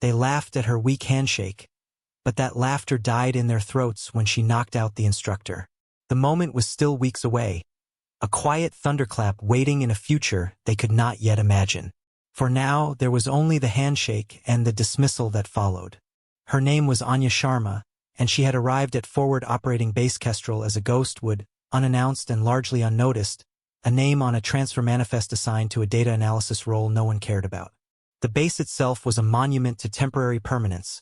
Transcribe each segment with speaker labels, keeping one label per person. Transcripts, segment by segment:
Speaker 1: They laughed at her weak handshake, but that laughter died in their throats when she knocked out the instructor. The moment was still weeks away, a quiet thunderclap waiting in a future they could not yet imagine. For now, there was only the handshake and the dismissal that followed. Her name was Anya Sharma, and she had arrived at Forward Operating Base Kestrel as a ghost would, unannounced and largely unnoticed, a name on a transfer manifest assigned to a data analysis role no one cared about. The base itself was a monument to temporary permanence,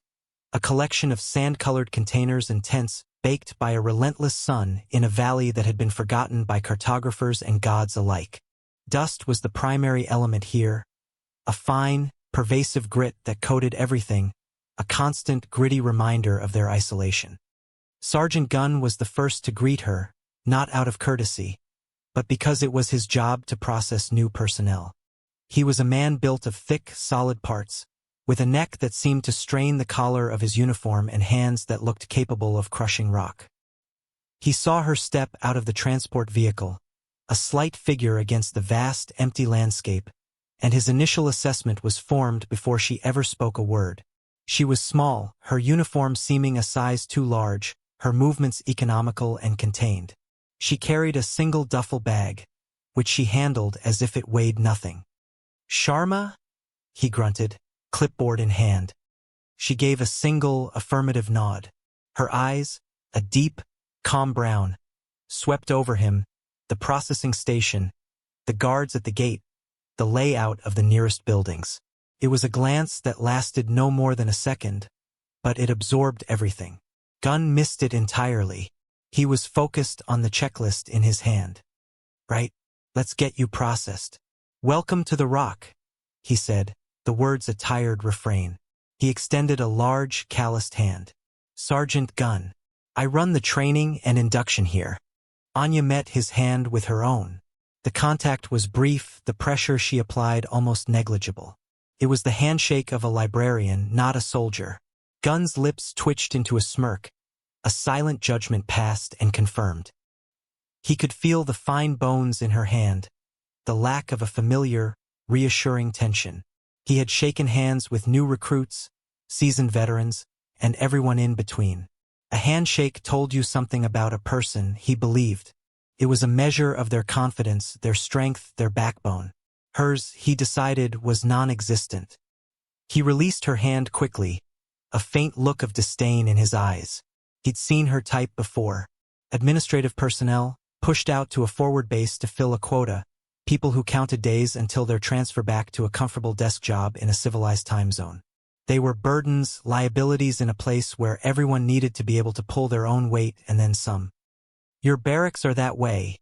Speaker 1: a collection of sand-colored containers and tents baked by a relentless sun in a valley that had been forgotten by cartographers and gods alike. Dust was the primary element here, a fine, pervasive grit that coated everything, a constant, gritty reminder of their isolation. Sergeant Gunn was the first to greet her, not out of courtesy, but because it was his job to process new personnel. He was a man built of thick, solid parts, with a neck that seemed to strain the collar of his uniform and hands that looked capable of crushing rock. He saw her step out of the transport vehicle, a slight figure against the vast, empty landscape, and his initial assessment was formed before she ever spoke a word. She was small, her uniform seeming a size too large, her movements economical and contained. She carried a single duffel bag, which she handled as if it weighed nothing. "Sharma?" he grunted, clipboard in hand. She gave a single, affirmative nod. Her eyes, a deep, calm brown, swept over him, the processing station, the guards at the gate, the layout of the nearest buildings. It was a glance that lasted no more than a second, but it absorbed everything. Gunn missed it entirely. He was focused on the checklist in his hand. "Right, let's get you processed. Welcome to the Rock," he said, the words a tired refrain. He extended a large, calloused hand. "Sergeant Gunn. I run the training and induction here." Anya met his hand with her own. The contact was brief, the pressure she applied almost negligible. It was the handshake of a librarian, not a soldier. Gunn's lips twitched into a smirk. A silent judgment passed and confirmed. He could feel the fine bones in her hand, the lack of a familiar, reassuring tension. He had shaken hands with new recruits, seasoned veterans, and everyone in between. A handshake told you something about a person, he believed. It was a measure of their confidence, their strength, their backbone. Hers, he decided, was non-existent. He released her hand quickly, a faint look of disdain in his eyes. He'd seen her type before. Administrative personnel, pushed out to a forward base to fill a quota, people who counted days until their transfer back to a comfortable desk job in a civilized time zone. They were burdens, liabilities in a place where everyone needed to be able to pull their own weight and then some. "Your barracks are that way,"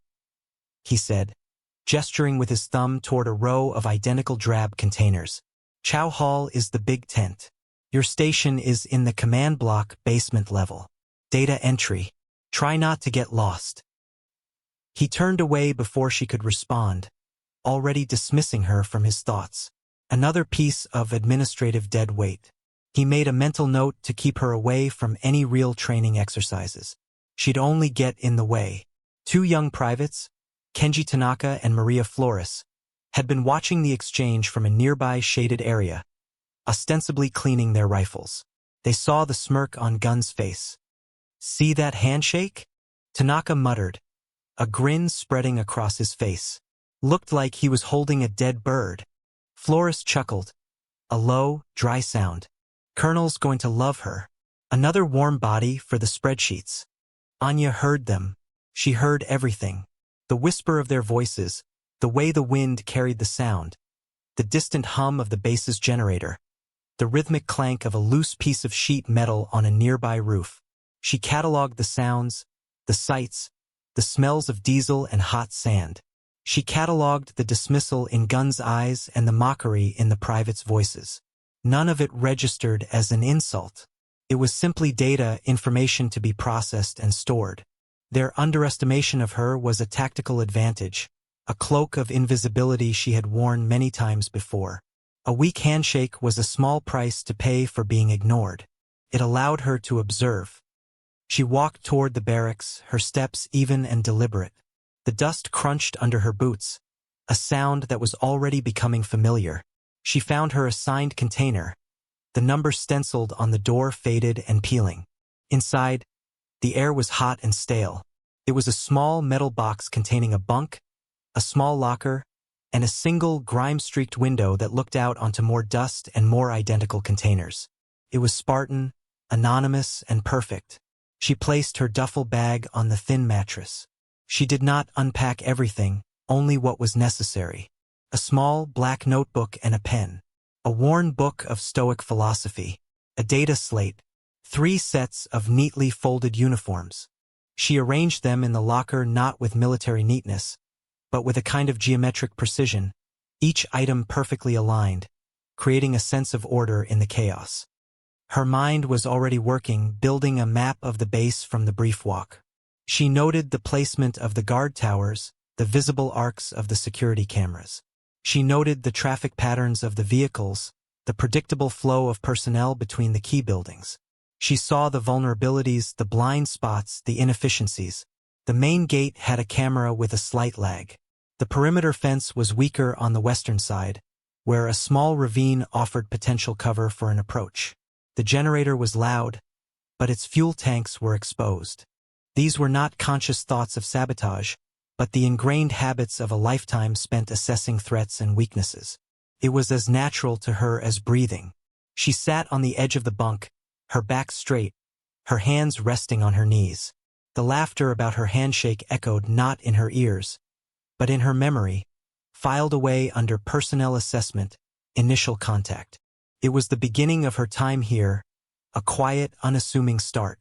Speaker 1: he said, gesturing with his thumb toward a row of identical drab containers. "Chow Hall is the big tent. Your station is in the command block basement level. Data entry. Try not to get lost." He turned away before she could respond, already dismissing her from his thoughts. Another piece of administrative dead weight. He made a mental note to keep her away from any real training exercises. She'd only get in the way. Two young privates, Kenji Tanaka and Maria Flores, had been watching the exchange from a nearby shaded area, ostensibly cleaning their rifles. They saw the smirk on Gunn's face. "See that handshake?" Tanaka muttered, a grin spreading across his face. Looked like he was holding a dead bird. Flores chuckled, a low, dry sound. "Colonel's going to love her." Another warm body for the spreadsheets. Anya heard them. She heard everything. The whisper of their voices, the way the wind carried the sound, the distant hum of the base's generator, the rhythmic clank of a loose piece of sheet metal on a nearby roof. She cataloged the sounds, the sights, the smells of diesel and hot sand. She cataloged the dismissal in Gunn's eyes and the mockery in the privates' voices. None of it registered as an insult. It was simply data, information to be processed and stored. Their underestimation of her was a tactical advantage, a cloak of invisibility she had worn many times before. A weak handshake was a small price to pay for being ignored. It allowed her to observe. She walked toward the barracks, her steps even and deliberate. The dust crunched under her boots, a sound that was already becoming familiar. She found her assigned container, the number stenciled on the door faded and peeling. Inside, the air was hot and stale. It was a small metal box containing a bunk, a small locker, and a single grime-streaked window that looked out onto more dust and more identical containers. It was Spartan, anonymous, and perfect. She placed her duffel bag on the thin mattress. She did not unpack everything, only what was necessary. A small black notebook and a pen. A worn book of Stoic philosophy. A data slate. 3 sets of neatly folded uniforms. She arranged them in the locker not with military neatness, but with a kind of geometric precision, each item perfectly aligned, creating a sense of order in the chaos. Her mind was already working, building a map of the base from the brief walk. She noted the placement of the guard towers, the visible arcs of the security cameras. She noted the traffic patterns of the vehicles, the predictable flow of personnel between the key buildings. She saw the vulnerabilities, the blind spots, the inefficiencies. The main gate had a camera with a slight lag. The perimeter fence was weaker on the western side, where a small ravine offered potential cover for an approach. The generator was loud, but its fuel tanks were exposed. These were not conscious thoughts of sabotage, but the ingrained habits of a lifetime spent assessing threats and weaknesses. It was as natural to her as breathing. She sat on the edge of the bunk, her back straight, her hands resting on her knees. The laughter about her handshake echoed not in her ears, but in her memory, filed away under personnel assessment, initial contact. It was the beginning of her time here, a quiet, unassuming start.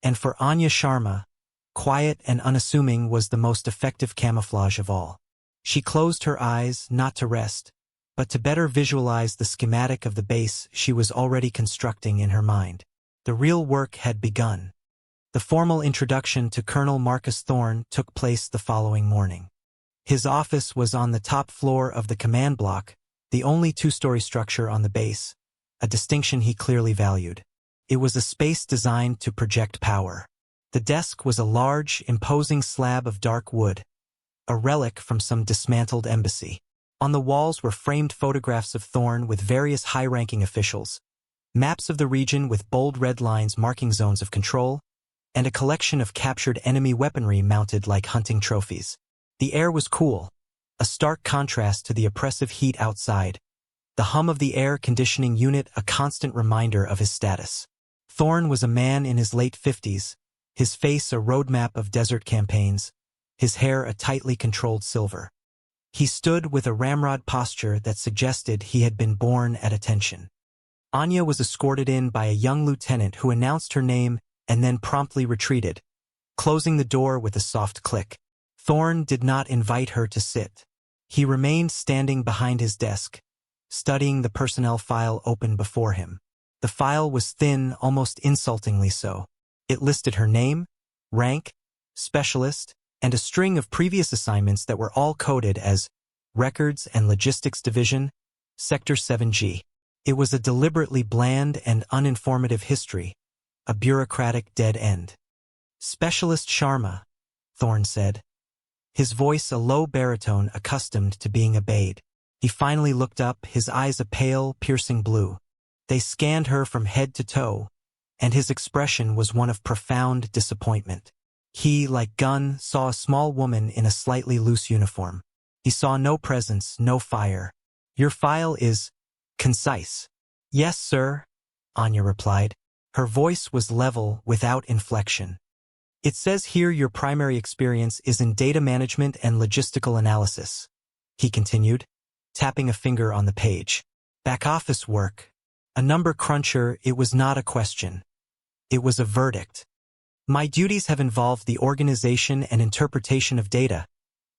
Speaker 1: And for Anya Sharma, quiet and unassuming was the most effective camouflage of all. She closed her eyes, not to rest, but to better visualize the schematic of the base she was already constructing in her mind. The real work had begun. The formal introduction to Colonel Marcus Thorne took place the following morning. His office was on the top floor of the command block, the only 2-story structure on the base, a distinction he clearly valued. It was a space designed to project power. The desk was a large, imposing slab of dark wood, a relic from some dismantled embassy. On the walls were framed photographs of Thorne with various high-ranking officials, maps of the region with bold red lines marking zones of control, and a collection of captured enemy weaponry mounted like hunting trophies. The air was cool, a stark contrast to the oppressive heat outside, the hum of the air conditioning unit a constant reminder of his status. Thorne was a man in his late 50s, his face a roadmap of desert campaigns, his hair a tightly controlled silver. He stood with a ramrod posture that suggested he had been born at attention. Anya was escorted in by a young lieutenant who announced her name and then promptly retreated, closing the door with a soft click. Thorne did not invite her to sit. He remained standing behind his desk, studying the personnel file open before him. The file was thin, almost insultingly so. It listed her name, rank, specialist, and a string of previous assignments that were all coded as Records and Logistics Division, Sector 7G. It was a deliberately bland and uninformative history, a bureaucratic dead end. Specialist Sharma, Thorne said, his voice a low baritone accustomed to being obeyed. He finally looked up, his eyes a pale, piercing blue. They scanned her from head to toe, and his expression was one of profound disappointment. He, like Gunn, saw a small woman in a slightly loose uniform. He saw no presence, no fire. Your file is concise. Yes, sir, Anya replied. Her voice was level, without inflection. It says here your primary experience is in data management and logistical analysis, he continued, tapping a finger on the page. Back office work. A number cruncher, it was not a question. It was a verdict. My duties have involved the organization and interpretation of data,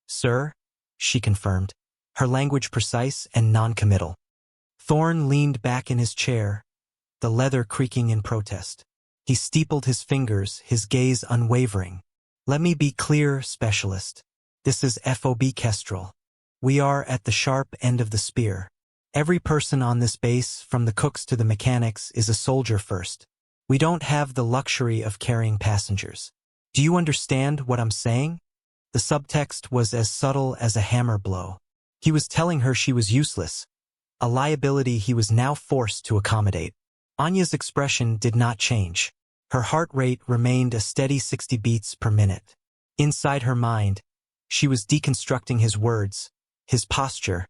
Speaker 1: sir, she confirmed, her language precise and non-committal. Thorne leaned back in his chair, the leather creaking in protest. He steepled his fingers, his gaze unwavering. Let me be clear, specialist. This is FOB Kestrel. We are at the sharp end of the spear. Every person on this base, from the cooks to the mechanics, is a soldier first. We don't have the luxury of carrying passengers. Do you understand what I'm saying? The subtext was as subtle as a hammer blow. He was telling her she was useless, a liability he was now forced to accommodate. Anya's expression did not change. Her heart rate remained a steady 60 beats per minute. Inside her mind, she was deconstructing his words, his posture,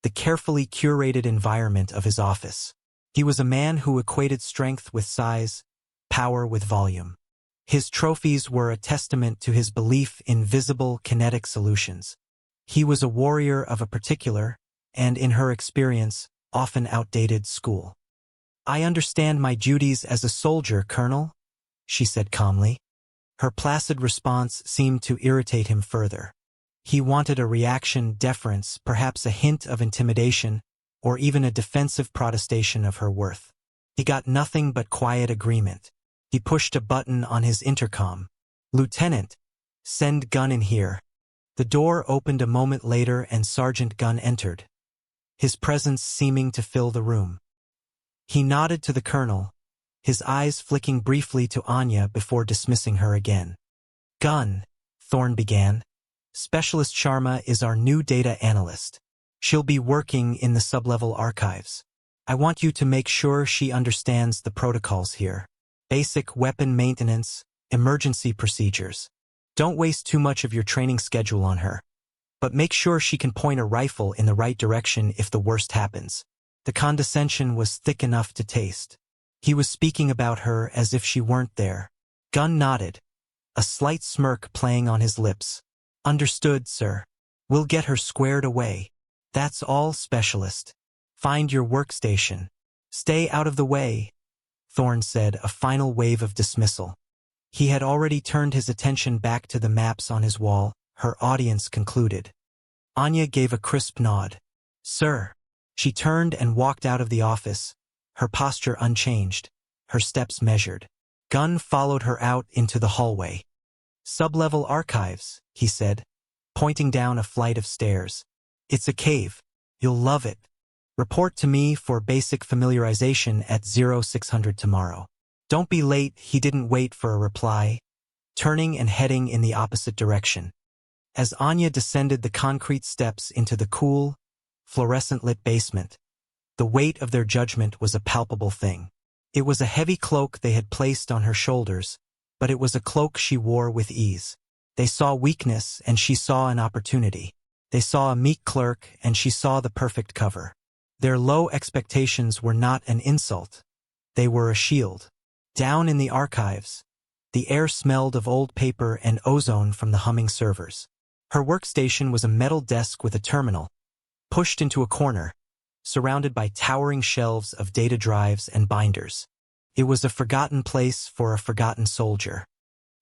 Speaker 1: the carefully curated environment of his office. He was a man who equated strength with size, power with volume. His trophies were a testament to his belief in visible, kinetic solutions. He was a warrior of a particular, and in her experience, often outdated school. "I understand my duties as a soldier, Colonel," she said calmly. Her placid response seemed to irritate him further. He wanted a reaction, deference, perhaps a hint of intimidation, or even a defensive protestation of her worth. He got nothing but quiet agreement. He pushed a button on his intercom. "Lieutenant, send Gunn in here." The door opened a moment later and Sergeant Gunn entered, his presence seeming to fill the room. He nodded to the colonel, his eyes flicking briefly to Anya before dismissing her again. "Gunn," Thorne began, "Specialist Sharma is our new data analyst. She'll be working in the sublevel archives. I want you to make sure she understands the protocols here. Basic weapon maintenance, emergency procedures. Don't waste too much of your training schedule on her. But make sure she can point a rifle in the right direction if the worst happens." The condescension was thick enough to taste. He was speaking about her as if she weren't there. Gunn nodded, a slight smirk playing on his lips. "Understood, sir. We'll get her squared away. That's all, Specialist. Find your workstation. Stay out of the way," Thorne said, a final wave of dismissal. He had already turned his attention back to the maps on his wall, her audience concluded. Anya gave a crisp nod. "Sir." She turned and walked out of the office, her posture unchanged, her steps measured. Gunn followed her out into the hallway. "Sublevel archives," he said, pointing down a flight of stairs. "It's a cave. You'll love it. Report to me for basic familiarization at 0600 tomorrow." "Don't be late." He didn't wait for a reply, turning and heading in the opposite direction. As Anya descended the concrete steps into the cool, fluorescent-lit basement, the weight of their judgment was a palpable thing. It was a heavy cloak they had placed on her shoulders, but it was a cloak she wore with ease. They saw weakness, and she saw an opportunity. They saw a meek clerk, and she saw the perfect cover. Their low expectations were not an insult. They were a shield. Down in the archives, the air smelled of old paper and ozone from the humming servers. Her workstation was a metal desk with a terminal, pushed into a corner, surrounded by towering shelves of data drives and binders. It was a forgotten place for a forgotten soldier.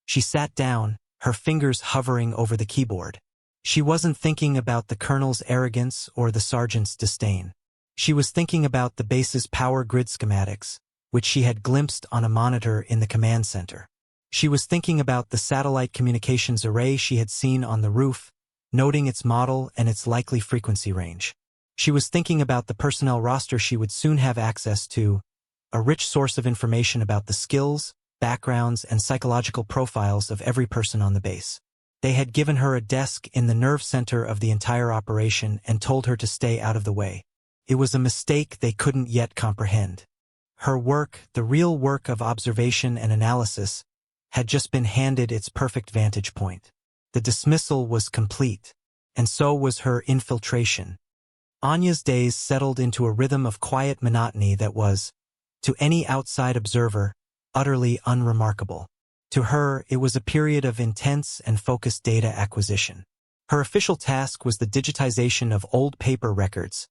Speaker 1: She sat down, her fingers hovering over the keyboard. She wasn't thinking about the colonel's arrogance or the sergeant's disdain. She was thinking about the base's power grid schematics, which she had glimpsed on a monitor in the command center. She was thinking about the satellite communications array she had seen on the roof, noting its model and its likely frequency range. She was thinking about the personnel roster she would soon have access to, a rich source of information about the skills, backgrounds, and psychological profiles of every person on the base. They had given her a desk in the nerve center of the entire operation and told her to stay out of the way. It was a mistake they couldn't yet comprehend. Her work, the real work of observation and analysis, had just been handed its perfect vantage point. The dismissal was complete, and so was her infiltration. Anya's days settled into a rhythm of quiet monotony that was, to any outside observer, utterly unremarkable. To her, it was a period of intense and focused data acquisition. Her official task was the digitization of old paper records,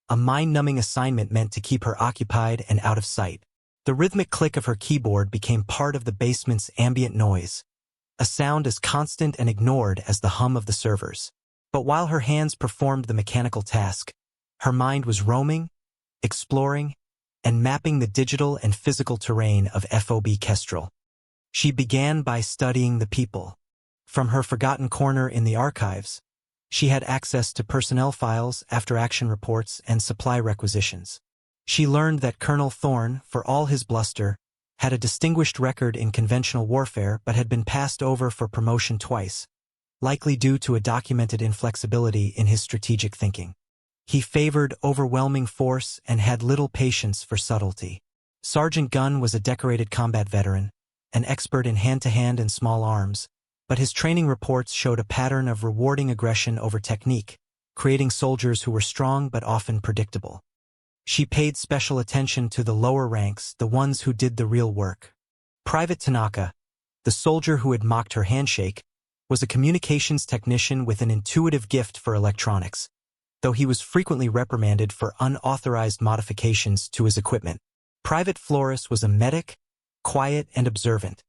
Speaker 1: a mind-numbing assignment meant to keep her occupied and out of sight. The rhythmic click of her keyboard became part of the basement's ambient noise, a sound as constant and ignored as the hum of the servers. But while her hands performed the mechanical task, her mind was roaming, exploring, and mapping the digital and physical terrain of FOB Kestrel. She began by studying the people. From her forgotten corner in the archives, she had access to personnel files, after-action reports, and supply requisitions. She learned that Colonel Thorne, for all his bluster, had a distinguished record in conventional warfare but had been passed over for promotion twice, likely due to a documented inflexibility in his strategic thinking. He favored overwhelming force and had little patience for subtlety. Sergeant Gunn was a decorated combat veteran, an expert in hand-to-hand and small arms, but his training reports showed a pattern of rewarding aggression over technique, creating soldiers who were strong but often predictable. She paid special attention to the lower ranks, the ones who did the real work. Private Tanaka, the soldier who had mocked her handshake, was a communications technician with an intuitive gift for electronics, though he was frequently reprimanded for unauthorized modifications to his equipment. Private Flores was a medic, quiet and observant,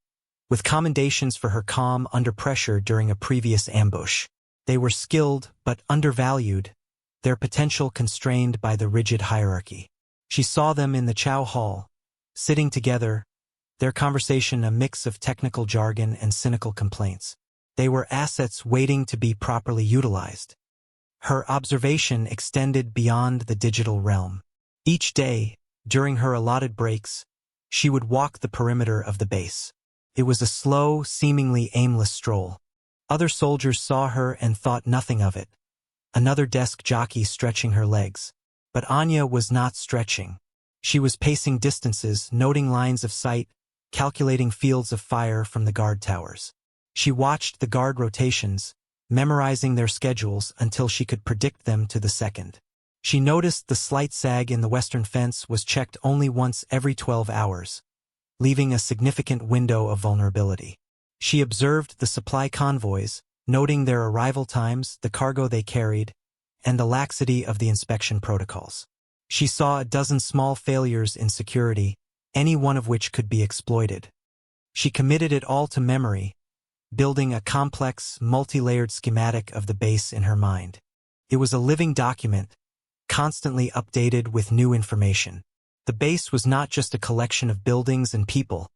Speaker 1: with commendations for her calm under pressure during a previous ambush. They were skilled but undervalued, their potential constrained by the rigid hierarchy. She saw them in the chow hall, sitting together, their conversation a mix of technical jargon and cynical complaints. They were assets waiting to be properly utilized. Her observation extended beyond the digital realm. Each day, during her allotted breaks, she would walk the perimeter of the base. It was a slow, seemingly aimless stroll. Other soldiers saw her and thought nothing of it. Another desk jockey stretching her legs. But Anya was not stretching. She was pacing distances, noting lines of sight, calculating fields of fire from the guard towers. She watched the guard rotations, memorizing their schedules until she could predict them to the second. She noticed the slight sag in the western fence was checked only once every 12 hours, leaving a significant window of vulnerability. She observed the supply convoys, noting their arrival times, the cargo they carried, and the laxity of the inspection protocols. She saw a dozen small failures in security, any one of which could be exploited. She committed it all to memory, building a complex, multi-layered schematic of the base in her mind. It was a living document, constantly updated with new information. The base was not just a collection of buildings and people.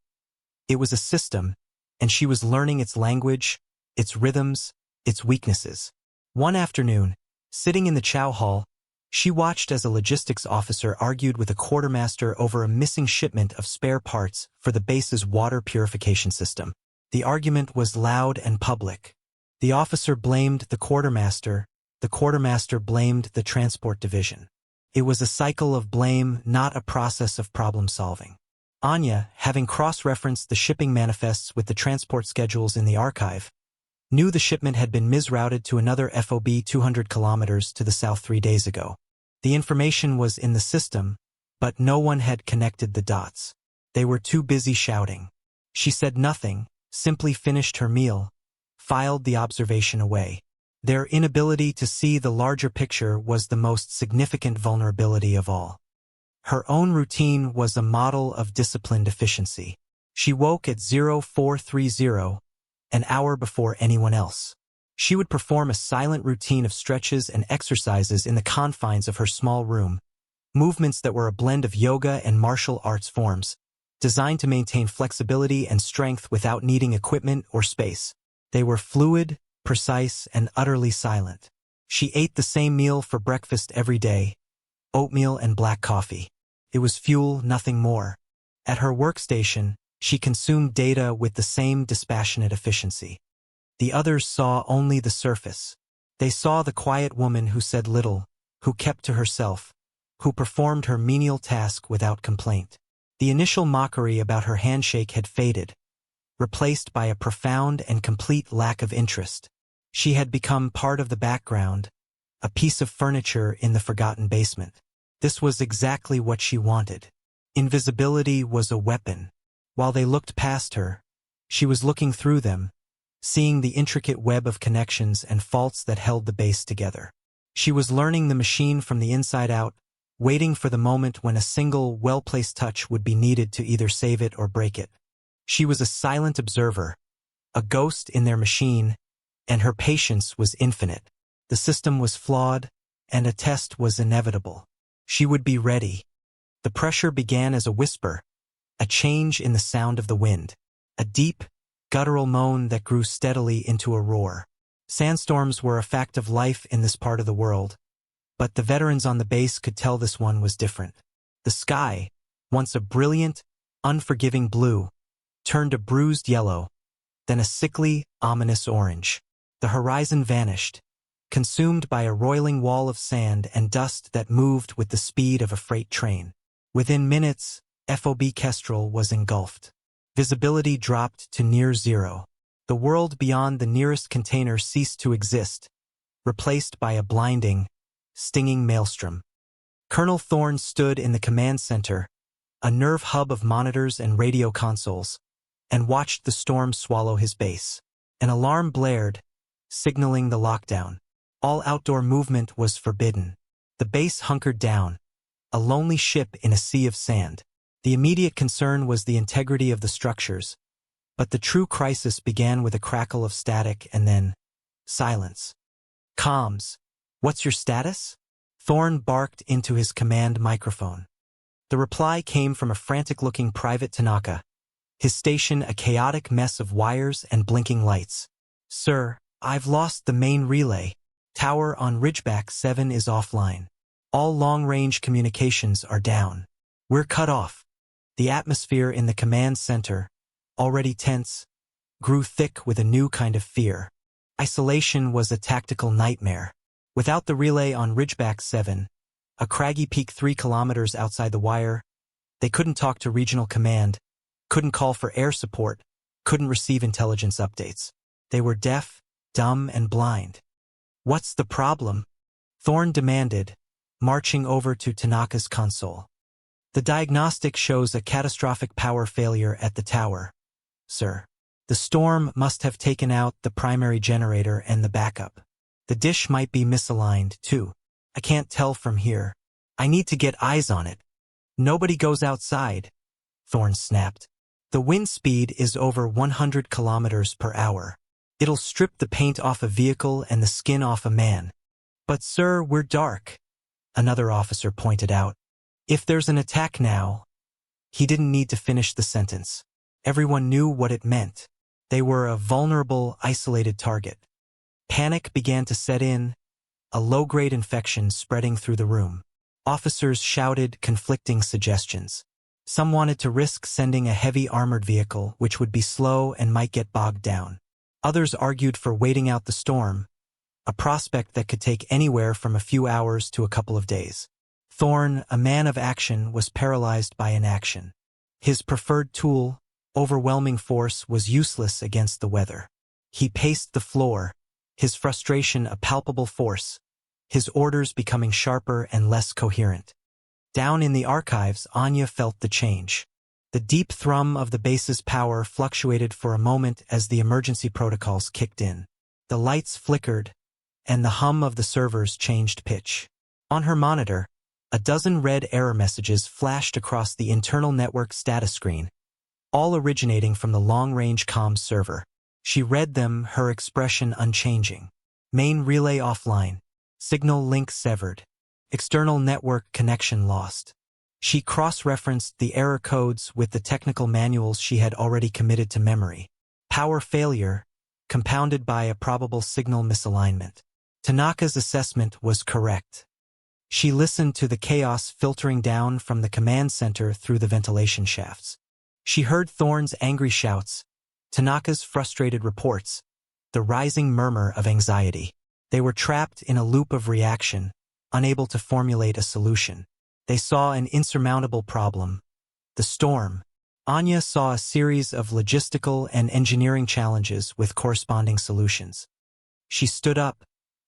Speaker 1: It was a system, and she was learning its language, its rhythms, its weaknesses. One afternoon, sitting in the chow hall, she watched as a logistics officer argued with a quartermaster over a missing shipment of spare parts for the base's water purification system. The argument was loud and public. The officer blamed the quartermaster blamed the transport division. It was a cycle of blame, not a process of problem-solving. Anya, having cross-referenced the shipping manifests with the transport schedules in the archive, knew the shipment had been misrouted to another FOB 200 kilometers to the south 3 days ago. The information was in the system, but no one had connected the dots. They were too busy shouting. She said nothing, simply finished her meal, filed the observation away. Their inability to see the larger picture was the most significant vulnerability of all. Her own routine was a model of disciplined efficiency. She woke at 0430, an hour before anyone else. She would perform a silent routine of stretches and exercises in the confines of her small room, movements that were a blend of yoga and martial arts forms, designed to maintain flexibility and strength without needing equipment or space. They were fluid, precise, and utterly silent. She ate the same meal for breakfast every day, oatmeal and black coffee. It was fuel, nothing more. At her workstation, she consumed data with the same dispassionate efficiency. The others saw only the surface. They saw the quiet woman who said little, who kept to herself, who performed her menial task without complaint. The initial mockery about her handshake had faded, replaced by a profound and complete lack of interest. She had become part of the background, a piece of furniture in the forgotten basement. This was exactly what she wanted. Invisibility was a weapon. While they looked past her, she was looking through them, seeing the intricate web of connections and faults that held the base together. She was learning the machine from the inside out, waiting for the moment when a single, well-placed touch would be needed to either save it or break it. She was a silent observer, a ghost in their machine, and her patience was infinite. The system was flawed, and a test was inevitable. She would be ready. The pressure began as a whisper, a change in the sound of the wind, a deep, guttural moan that grew steadily into a roar. Sandstorms were a fact of life in this part of the world, but the veterans on the base could tell this one was different. The sky, once a brilliant, unforgiving blue, turned a bruised yellow, then a sickly, ominous orange. The horizon vanished, consumed by a roiling wall of sand and dust that moved with the speed of a freight train. Within minutes, FOB Kestrel was engulfed. Visibility dropped to near zero. The world beyond the nearest container ceased to exist, replaced by a blinding, stinging maelstrom. Colonel Thorne stood in the command center, a nerve hub of monitors and radio consoles, and watched the storm swallow his base. An alarm blared, signaling the lockdown. All outdoor movement was forbidden. The base hunkered down, a lonely ship in a sea of sand. The immediate concern was the integrity of the structures, but the true crisis began with a crackle of static and then silence. "Comms, what's your status?" Thorne barked into his command microphone. The reply came from a frantic-looking Private Tanaka, his station a chaotic mess of wires and blinking lights. "Sir, I've lost the main relay. Tower on Ridgeback 7 is offline. All long-range communications are down. We're cut off." The atmosphere in the command center, already tense, grew thick with a new kind of fear. Isolation was a tactical nightmare. Without the relay on Ridgeback 7, a craggy peak 3 kilometers outside the wire, they couldn't talk to regional command, couldn't call for air support, couldn't receive intelligence updates. They were deaf, dumb, and blind. "What's the problem?" Thorne demanded, marching over to Tanaka's console. "The diagnostic shows a catastrophic power failure at the tower, sir. The storm must have taken out the primary generator and the backup. The dish might be misaligned, too. I can't tell from here. I need to get eyes on it." "Nobody goes outside," Thorne snapped. "The wind speed is over 100 kilometers per hour. It'll strip the paint off a vehicle and the skin off a man." "But sir, we're dark," another officer pointed out. "If there's an attack now..." He didn't need to finish the sentence. Everyone knew what it meant. They were a vulnerable, isolated target. Panic began to set in, a low-grade infection spreading through the room. Officers shouted conflicting suggestions. Some wanted to risk sending a heavy armored vehicle, which would be slow and might get bogged down. Others argued for waiting out the storm, a prospect that could take anywhere from a few hours to a couple of days. Thorne, a man of action, was paralyzed by inaction. His preferred tool, overwhelming force, was useless against the weather. He paced the floor, his frustration a palpable force, his orders becoming sharper and less coherent. Down in the archives, Anya felt the change. The deep thrum of the base's power fluctuated for a moment as the emergency protocols kicked in. The lights flickered, and the hum of the servers changed pitch. On her monitor, a dozen red error messages flashed across the internal network status screen, all originating from the long-range comms server. She read them, her expression unchanging. "Main relay offline. Signal link severed. External network connection lost." She cross-referenced the error codes with the technical manuals she had already committed to memory. Power failure, compounded by a probable signal misalignment. Tanaka's assessment was correct. She listened to the chaos filtering down from the command center through the ventilation shafts. She heard Thorne's angry shouts, Tanaka's frustrated reports, the rising murmur of anxiety. They were trapped in a loop of reaction, unable to formulate a solution. They saw an insurmountable problem: the storm. Anya saw a series of logistical and engineering challenges with corresponding solutions. She stood up,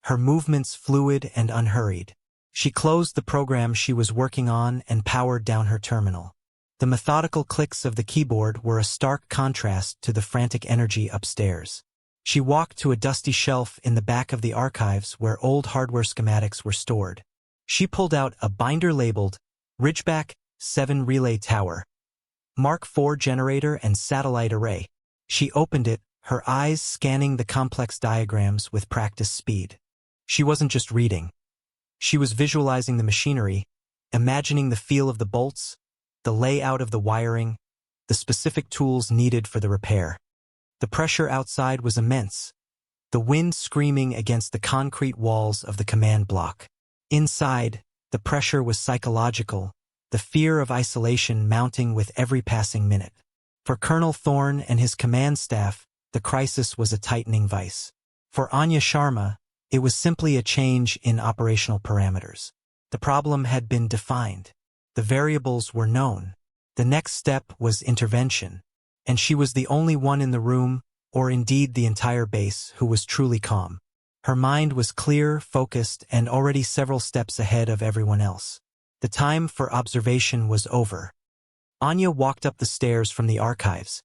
Speaker 1: her movements fluid and unhurried. She closed the program she was working on and powered down her terminal. The methodical clicks of the keyboard were a stark contrast to the frantic energy upstairs. She walked to a dusty shelf in the back of the archives where old hardware schematics were stored. She pulled out a binder labeled Ridgeback 7 Relay Tower, Mark IV Generator and Satellite Array. She opened it, her eyes scanning the complex diagrams with practiced speed. She wasn't just reading. She was visualizing the machinery, imagining the feel of the bolts, the layout of the wiring, the specific tools needed for the repair. The pressure outside was immense, the wind screaming against the concrete walls of the command block. Inside, the pressure was psychological, the fear of isolation mounting with every passing minute. For Colonel Thorne and his command staff, the crisis was a tightening vice. For Anya Sharma, it was simply a change in operational parameters. The problem had been defined. The variables were known. The next step was intervention, and she was the only one in the room, or indeed the entire base, who was truly calm. Her mind was clear, focused, and already several steps ahead of everyone else. The time for observation was over. Anya walked up the stairs from the archives,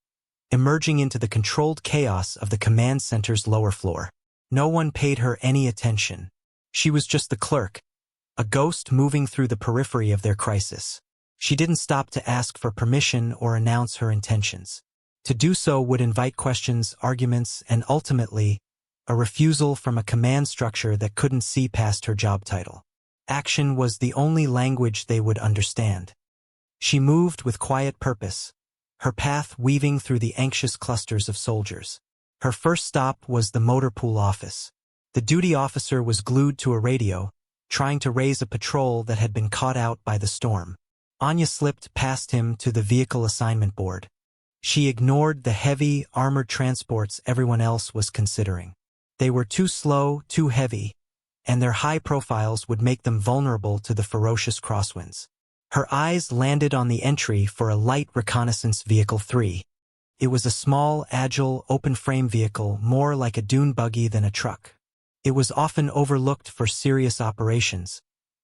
Speaker 1: emerging into the controlled chaos of the command center's lower floor. No one paid her any attention. She was just the clerk, a ghost moving through the periphery of their crisis. She didn't stop to ask for permission or announce her intentions. To do so would invite questions, arguments, and ultimately, a refusal from a command structure that couldn't see past her job title. Action was the only language they would understand. She moved with quiet purpose, her path weaving through the anxious clusters of soldiers. Her first stop was the motor pool office. The duty officer was glued to a radio, trying to raise a patrol that had been caught out by the storm. Anya slipped past him to the vehicle assignment board. She ignored the heavy, armored transports everyone else was considering. They were too slow, too heavy, and their high profiles would make them vulnerable to the ferocious crosswinds. Her eyes landed on the entry for a light reconnaissance vehicle 3. It was a small, agile, open-frame vehicle, more like a dune buggy than a truck. It was often overlooked for serious operations,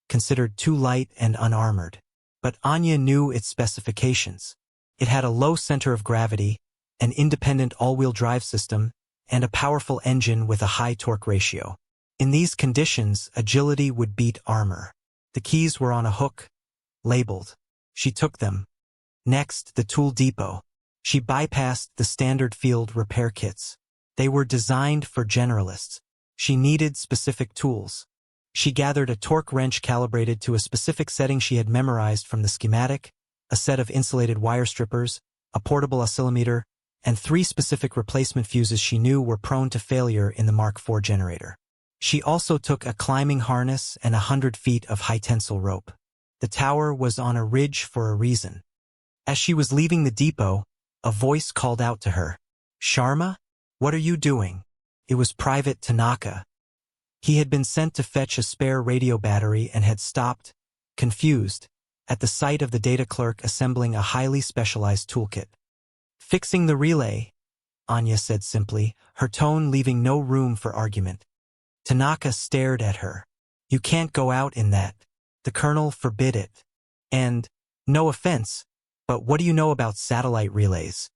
Speaker 1: considered too light and unarmored. But Anya knew its specifications. It had a low center of gravity, an independent all-wheel drive system, and a powerful engine with a high torque ratio. In these conditions, agility would beat armor. The keys were on a hook, labeled. She took them. Next, the tool depot. She bypassed the standard field repair kits. They were designed for generalists. She needed specific tools. She gathered a torque wrench calibrated to a specific setting she had memorized from the schematic, a set of insulated wire strippers, a portable oscillometer, and 3 specific replacement fuses she knew were prone to failure in the Mark IV generator. She also took a climbing harness and 100 feet of high-tensile rope. The tower was on a ridge for a reason. As she was leaving the depot, a voice called out to her. "Sharma? What are you doing?" It was Private Tanaka. He had been sent to fetch a spare radio battery and had stopped, confused, at the sight of the data clerk assembling a highly specialized toolkit. "Fixing the relay," Anya said simply, her tone leaving no room for argument. Tanaka stared at her. "You can't go out in that. The colonel forbid it. And, no offense, but what do you know about satellite relays?"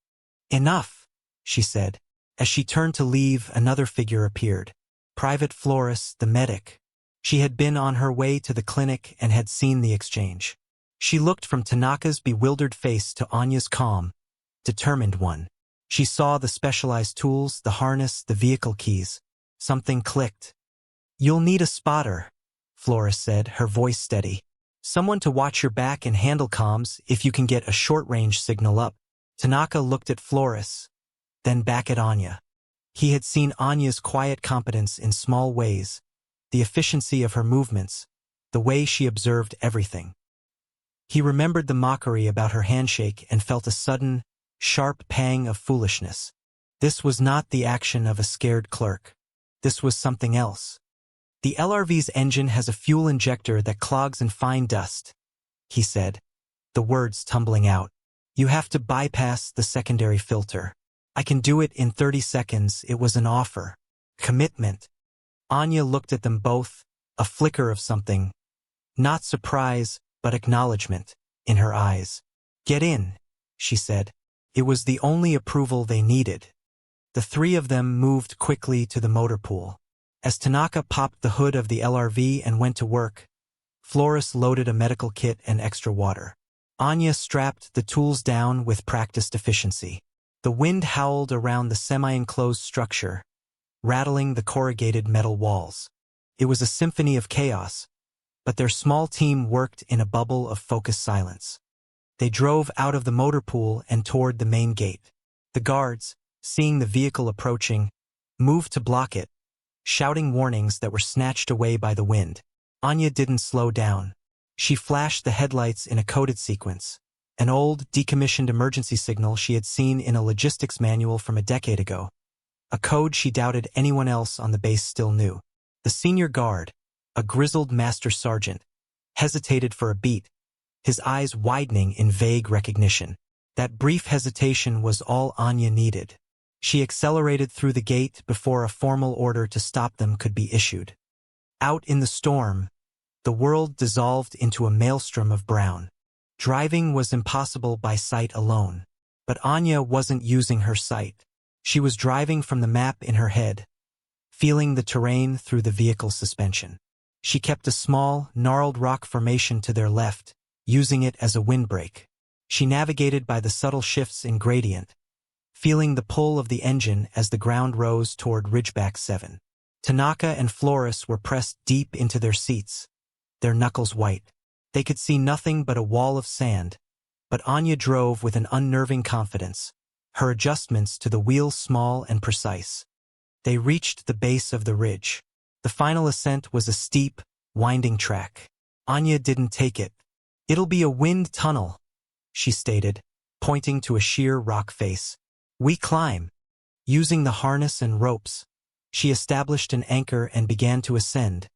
Speaker 1: "Enough," she said. As she turned to leave, another figure appeared. Private Flores, the medic. She had been on her way to the clinic and had seen the exchange. She looked from Tanaka's bewildered face to Anya's calm, determined one. She saw the specialized tools, the harness, the vehicle keys. Something clicked. "You'll need a spotter," Flores said, her voice steady. "Someone to watch your back and handle comms if you can get a short-range signal up." Tanaka looked at Flores, then back at Anya. He had seen Anya's quiet competence in small ways, the efficiency of her movements, the way she observed everything. He remembered the mockery about her handshake and felt a sudden, sharp pang of foolishness. This was not the action of a scared clerk. This was something else. "The LRV's engine has a fuel injector that clogs in fine dust," he said, the words tumbling out. "You have to bypass the secondary filter. I can do it in 30 seconds. It was an offer. Commitment." Anya looked at them both, a flicker of something, not surprise, but acknowledgement, in her eyes. "Get in," she said. It was the only approval they needed. The 3 of them moved quickly to the motor pool. As Tanaka popped the hood of the LRV and went to work, Flores loaded a medical kit and extra water. Anya strapped the tools down with practiced efficiency. The wind howled around the semi-enclosed structure, rattling the corrugated metal walls. It was a symphony of chaos, but their small team worked in a bubble of focused silence. They drove out of the motor pool and toward the main gate. The guards, seeing the vehicle approaching, moved to block it, shouting warnings that were snatched away by the wind. Anya didn't slow down. She flashed the headlights in a coded sequence, an old, decommissioned emergency signal she had seen in a logistics manual from a decade ago, a code she doubted anyone else on the base still knew. The senior guard, a grizzled master sergeant, hesitated for a beat, his eyes widening in vague recognition. That brief hesitation was all Anya needed. She accelerated through the gate before a formal order to stop them could be issued. Out in the storm, the world dissolved into a maelstrom of brown. Driving was impossible by sight alone. But Anya wasn't using her sight. She was driving from the map in her head, feeling the terrain through the vehicle's suspension. She kept a small, gnarled rock formation to their left, using it as a windbreak. She navigated by the subtle shifts in gradient, feeling the pull of the engine as the ground rose toward Ridgeback 7. Tanaka and Flores were pressed deep into their seats, their knuckles white. They could see nothing but a wall of sand, but Anya drove with an unnerving confidence, her adjustments to the wheel small and precise. They reached the base of the ridge. The final ascent was a steep, winding track. Anya didn't take it. "It'll be a wind tunnel," she stated, pointing to a sheer rock face. "We climb." Using the harness and ropes, she established an anchor and began to ascend,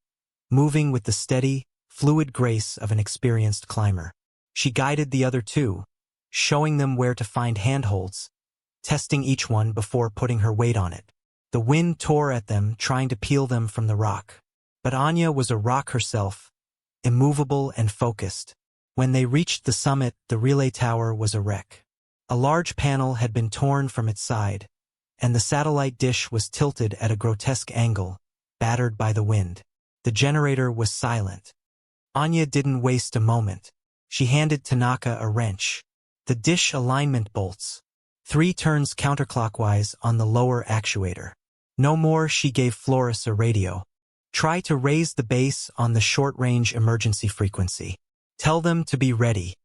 Speaker 1: moving with the steady, fluid grace of an experienced climber. She guided the other two, showing them where to find handholds, testing each one before putting her weight on it. The wind tore at them, trying to peel them from the rock. But Anya was a rock herself, immovable and focused. When they reached the summit, the relay tower was a wreck. A large panel had been torn from its side, and the satellite dish was tilted at a grotesque angle, battered by the wind. The generator was silent. Anya didn't waste a moment. She handed Tanaka a wrench. The dish alignment bolts. 3 turns counterclockwise on the lower actuator. No more, she gave Flores a radio. "Try to raise the base on the short-range emergency frequency. Tell them to be ready."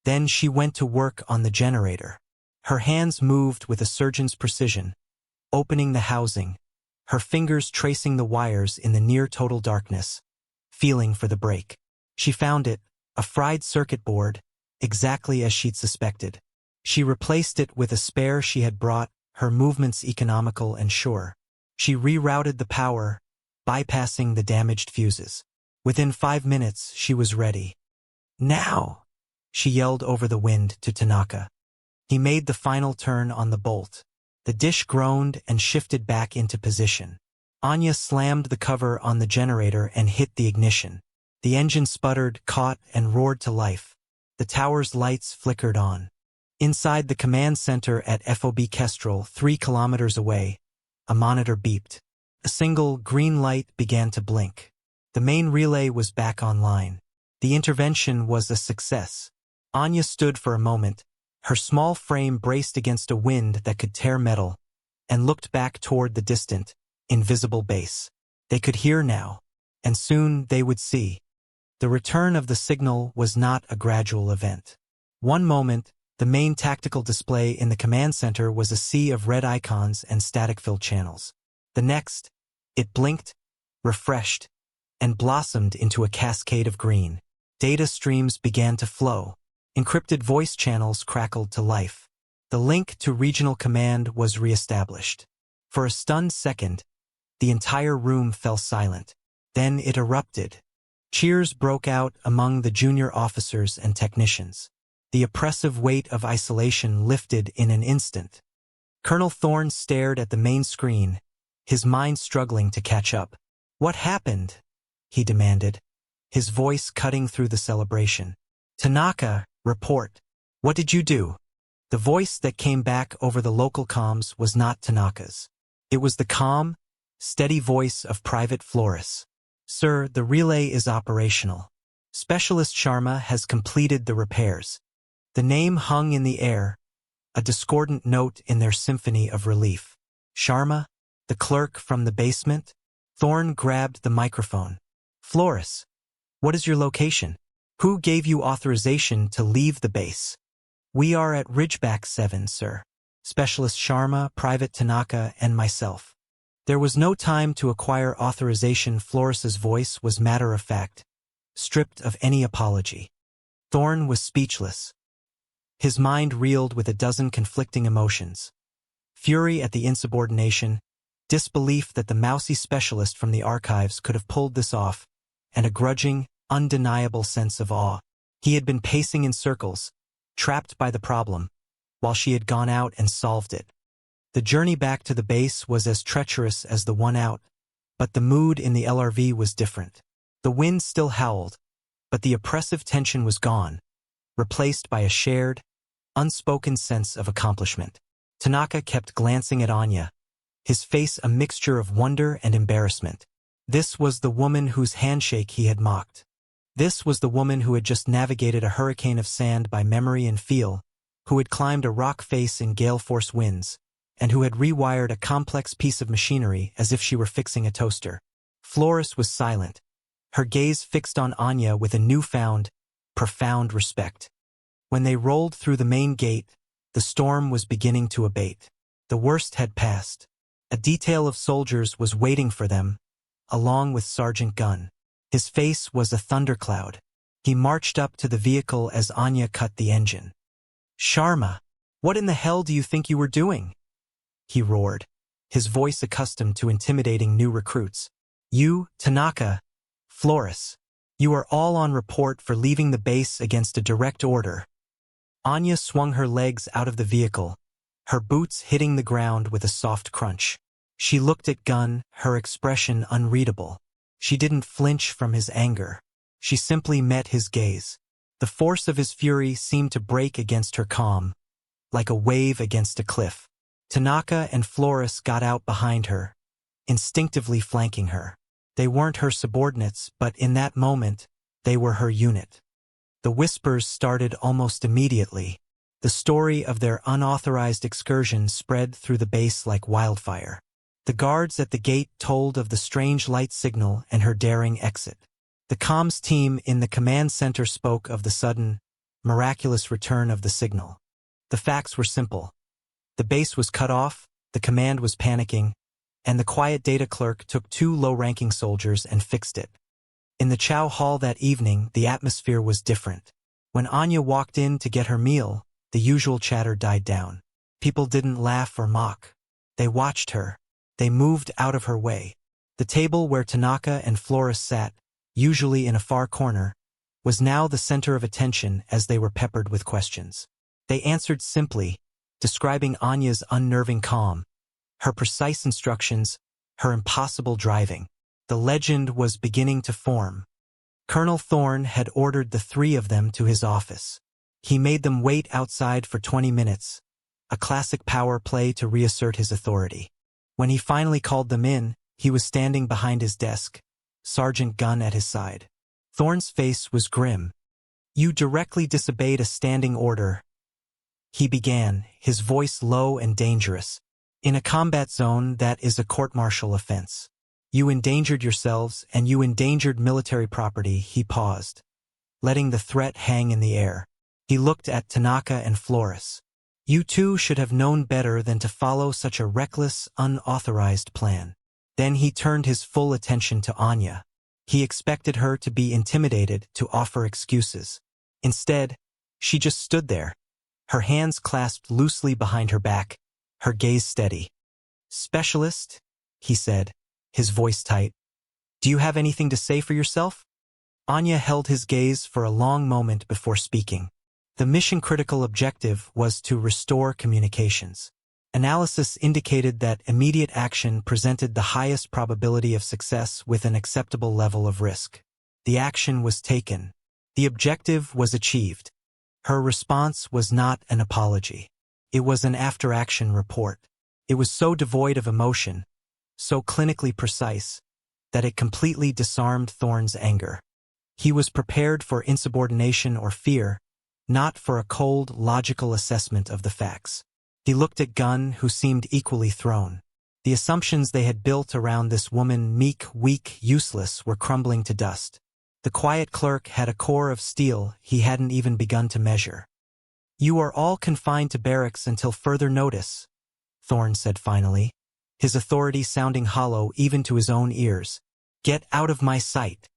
Speaker 1: Then she went to work on the generator. Her hands moved with a surgeon's precision, opening the housing, her fingers tracing the wires in the near-total darkness, feeling for the break. She found it, a fried circuit board, exactly as she'd suspected. She replaced it with a spare she had brought, her movements economical and sure. She rerouted the power, bypassing the damaged fuses. Within 5 minutes, she was ready. "Now!" she yelled over the wind to Tanaka. He made the final turn on the bolt. The dish groaned and shifted back into position. Anya slammed the cover on the generator and hit the ignition. The engine sputtered, caught, and roared to life. The tower's lights flickered on. Inside the command center at FOB Kestrel, 3 kilometers away, a monitor beeped. A single green light began to blink. The main relay was back online. The intervention was a success. Anya stood for a moment, her small frame braced against a wind that could tear metal, and looked back toward the distant, invisible base. They could hear now, and soon they would see. The return of the signal was not a gradual event. One moment, the main tactical display in the command center was a sea of red icons and static-filled channels. The next, it blinked, refreshed, and blossomed into a cascade of green. Data streams began to flow. Encrypted voice channels crackled to life. The link to regional command was reestablished. For a stunned second, the entire room fell silent. Then it erupted. Cheers broke out among the junior officers and technicians. The oppressive weight of isolation lifted in an instant. Colonel Thorne stared at the main screen, his mind struggling to catch up. "What happened?" he demanded, his voice cutting through the celebration. "Tanaka, report. What did you do?" The voice that came back over the local comms was not Tanaka's. It was the calm, steady voice of Private Flores. "Sir, the relay is operational. Specialist Sharma has completed the repairs." The name hung in the air, a discordant note in their symphony of relief. "Sharma? The clerk from the basement?" Thorne grabbed the microphone. "Flores, what is your location? Who gave you authorization to leave the base?" "We are at Ridgeback 7, sir. Specialist Sharma, Private Tanaka, and myself." There was no time to acquire authorization. Flores's voice was matter-of-fact, stripped of any apology. Thorne was speechless. His mind reeled with a dozen conflicting emotions. Fury at the insubordination, disbelief that the mousy specialist from the archives could have pulled this off, and a grudging, undeniable sense of awe. He had been pacing in circles, trapped by the problem, while she had gone out and solved it. The journey back to the base was as treacherous as the one out, but the mood in the LRV was different. The wind still howled, but the oppressive tension was gone, replaced by a shared, unspoken sense of accomplishment. Tanaka kept glancing at Anya, his face a mixture of wonder and embarrassment. This was the woman whose handshake he had mocked. This was the woman who had just navigated a hurricane of sand by memory and feel, who had climbed a rock face in gale-force winds, and who had rewired a complex piece of machinery as if she were fixing a toaster. Flores was silent, her gaze fixed on Anya with a newfound, profound respect. When they rolled through the main gate, the storm was beginning to abate. The worst had passed. A detail of soldiers was waiting for them, along with Sergeant Gunn. His face was a thundercloud. He marched up to the vehicle as Anya cut the engine. "Sharma, what in the hell do you think you were doing?" he roared, his voice accustomed to intimidating new recruits. "You, Tanaka, Flores, you are all on report for leaving the base against a direct order." Anya swung her legs out of the vehicle, her boots hitting the ground with a soft crunch. She looked at Gunn, her expression unreadable. She didn't flinch from his anger. She simply met his gaze. The force of his fury seemed to break against her calm, like a wave against a cliff. Tanaka and Flores got out behind her, instinctively flanking her. They weren't her subordinates, but in that moment, they were her unit. The whispers started almost immediately. The story of their unauthorized excursion spread through the base like wildfire. The guards at the gate told of the strange light signal and her daring exit. The comms team in the command center spoke of the sudden, miraculous return of the signal. The facts were simple. The base was cut off, the command was panicking, and the quiet data clerk took 2 low-ranking soldiers and fixed it. In the chow hall that evening, the atmosphere was different. When Anya walked in to get her meal, the usual chatter died down. People didn't laugh or mock. They watched her. They moved out of her way. The table where Tanaka and Flores sat, usually in a far corner, was now the center of attention as they were peppered with questions. They answered simply, describing Anya's unnerving calm, her precise instructions, her impossible driving. The legend was beginning to form. Colonel Thorne had ordered the 3 of them to his office. He made them wait outside for 20 minutes, a classic power play to reassert his authority. When he finally called them in, he was standing behind his desk, Sergeant Gunn at his side. Thorne's face was grim. "You directly disobeyed a standing order," he began, his voice low and dangerous. "In a combat zone, that is a court-martial offense. You endangered yourselves and you endangered military property." He paused, letting the threat hang in the air. He looked at Tanaka and Flores. "You two should have known better than to follow such a reckless, unauthorized plan." Then he turned his full attention to Anya. He expected her to be intimidated, to offer excuses. Instead, she just stood there, her hands clasped loosely behind her back, her gaze steady. "Specialist," he said, his voice tight, "do you have anything to say for yourself?" Anya held his gaze for a long moment before speaking. The mission-critical objective was to restore communications. Analysis indicated that immediate action presented the highest probability of success with an acceptable level of risk. The action was taken. The objective was achieved. Her response was not an apology. It was an after-action report. It was so devoid of emotion, so clinically precise, that it completely disarmed Thorne's anger. He was prepared for insubordination or fear, not for a cold, logical assessment of the facts. He looked at Gunn, who seemed equally thrown. The assumptions they had built around this woman, meek, weak, useless, were crumbling to dust. The quiet clerk had a core of steel he hadn't even begun to measure. "You are all confined to barracks until further notice," Thorne said finally, his authority sounding hollow even to his own ears. "Get out of my sight."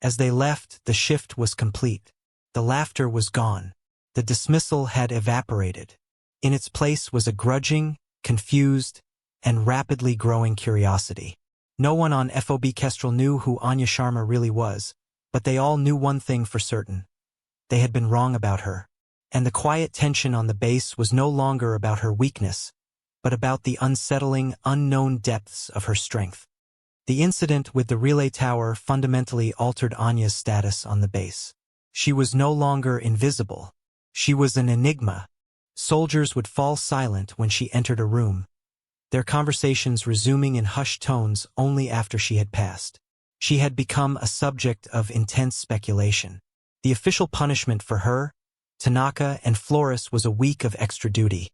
Speaker 1: As they left, the shift was complete. The laughter was gone. The dismissal had evaporated. In its place was a grudging, confused, and rapidly growing curiosity. No one on FOB Kestrel knew who Anya Sharma really was, but they all knew one thing for certain. They had been wrong about her. And the quiet tension on the base was no longer about her weakness, but about the unsettling, unknown depths of her strength. The incident with the relay tower fundamentally altered Anya's status on the base. She was no longer invisible. She was an enigma. Soldiers would fall silent when she entered a room, their conversations resuming in hushed tones only after she had passed. She had become a subject of intense speculation. The official punishment for her, Tanaka, and Flores was a week of extra duty.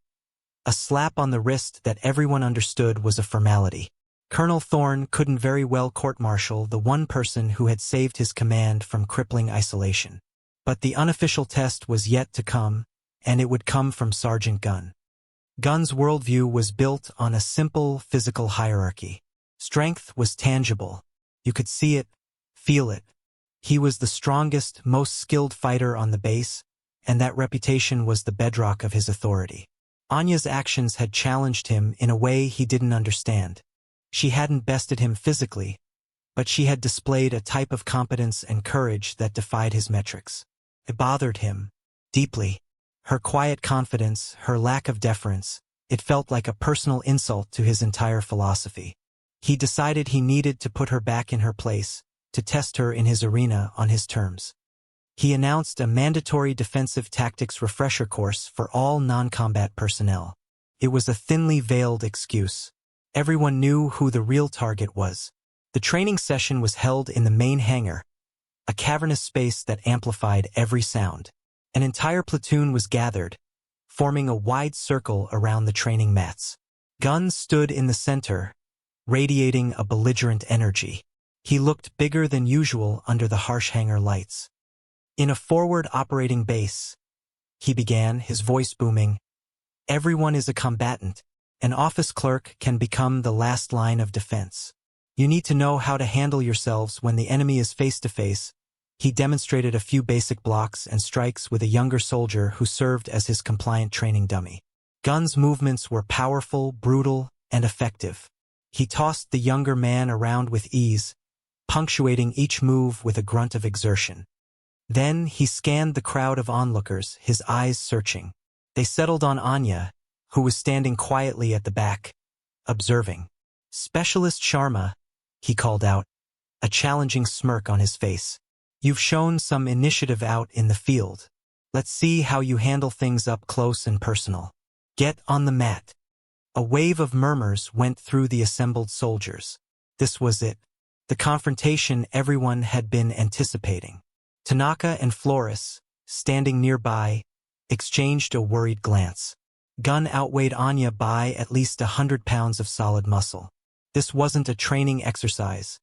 Speaker 1: A slap on the wrist that everyone understood was a formality. Colonel Thorne couldn't very well court-martial the one person who had saved his command from crippling isolation. But the unofficial test was yet to come, and it would come from Sergeant Gunn. Gunn's worldview was built on a simple physical hierarchy. Strength was tangible. You could see it, feel it. He was the strongest, most skilled fighter on the base, and that reputation was the bedrock of his authority. Anya's actions had challenged him in a way he didn't understand. She hadn't bested him physically, but she had displayed a type of competence and courage that defied his metrics. It bothered him deeply. Her quiet confidence, her lack of deference, it felt like a personal insult to his entire philosophy. He decided he needed to put her back in her place, to test her in his arena on his terms. He announced a mandatory defensive tactics refresher course for all non-combat personnel. It was a thinly veiled excuse. Everyone knew who the real target was. The training session was held in the main hangar, a cavernous space that amplified every sound. An entire platoon was gathered, forming a wide circle around the training mats. Gunn stood in the center, radiating a belligerent energy. He looked bigger than usual under the harsh hangar lights. In a forward operating base, he began, his voice booming, everyone is a combatant. An office clerk can become the last line of defense. You need to know how to handle yourselves when the enemy is face-to-face. He demonstrated a few basic blocks and strikes with a younger soldier who served as his compliant training dummy. Gunn's movements were powerful, brutal, and effective. He tossed the younger man around with ease, punctuating each move with a grunt of exertion. Then he scanned the crowd of onlookers, his eyes searching. They settled on Anya, who was standing quietly at the back, observing. "Specialist Sharma," he called out, a challenging smirk on his face. "You've shown some initiative out in the field. Let's see how you handle things up close and personal. Get on the mat." A wave of murmurs went through the assembled soldiers. This was it, the confrontation everyone had been anticipating. Tanaka and Flores, standing nearby, exchanged a worried glance. Gunn outweighed Anya by at least 100 pounds of solid muscle. This wasn't a training exercise.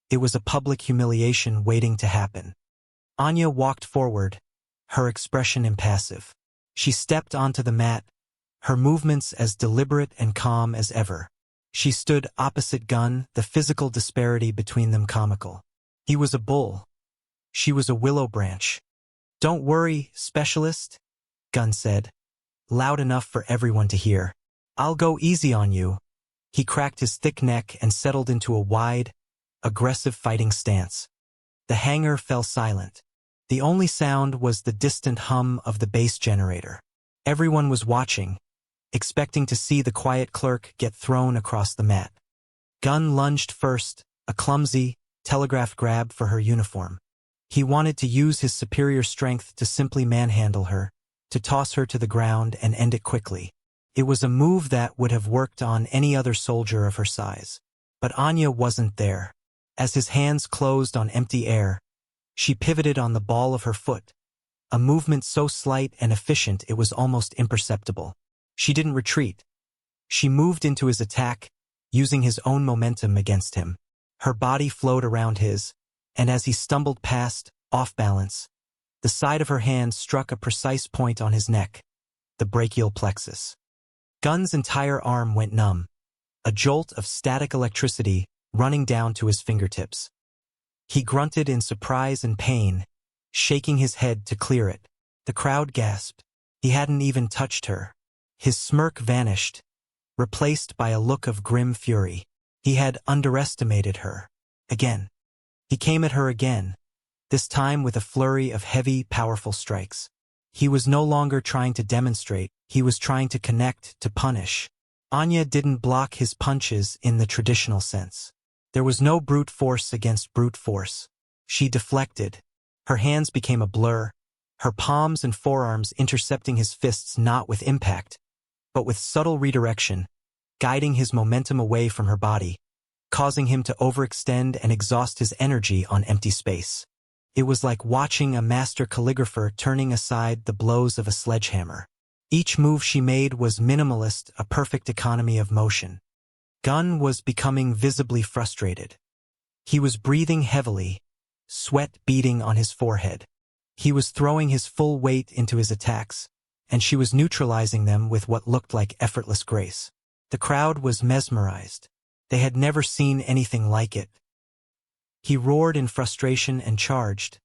Speaker 1: It was a public humiliation waiting to happen. Anya walked forward, her expression impassive. She stepped onto the mat, her movements as deliberate and calm as ever. She stood opposite Gunn, the physical disparity between them comical. He was a bull. She was a willow branch. "Don't worry, specialist," Gunn said, loud enough for everyone to hear. "I'll go easy on you." He cracked his thick neck and settled into a wide, aggressive fighting stance. The hangar fell silent. The only sound was the distant hum of the base generator. Everyone was watching, expecting to see the quiet clerk get thrown across the mat. Gunn lunged first, a clumsy, telegraph grab for her uniform. He wanted to use his superior strength to simply manhandle her, to toss her to the ground and end it quickly. It was a move that would have worked on any other soldier of her size. But Anya wasn't there. As his hands closed on empty air, she pivoted on the ball of her foot, a movement so slight and efficient it was almost imperceptible. She didn't retreat. She moved into his attack, using his own momentum against him. Her body flowed around his, and as he stumbled past, off balance, the side of her hand struck a precise point on his neck, the brachial plexus. Gunn's entire arm went numb, a jolt of static electricity running down to his fingertips. He grunted in surprise and pain, shaking his head to clear it. The crowd gasped. He hadn't even touched her. His smirk vanished, replaced by a look of grim fury. He had underestimated her. Again. He came at her again, this time with a flurry of heavy, powerful strikes. He was no longer trying to demonstrate, he was trying to connect, to punish. Anya didn't block his punches in the traditional sense. There was no brute force against brute force. She deflected. Her hands became a blur, her palms and forearms intercepting his fists not with impact, but with subtle redirection, guiding his momentum away from her body, causing him to overextend and exhaust his energy on empty space. It was like watching a master calligrapher turning aside the blows of a sledgehammer. Each move she made was minimalist, a perfect economy of motion. Gunn was becoming visibly frustrated. He was breathing heavily, sweat beading on his forehead. He was throwing his full weight into his attacks, and she was neutralizing them with what looked like effortless grace. The crowd was mesmerized. They had never seen anything like it. He roared in frustration and charged,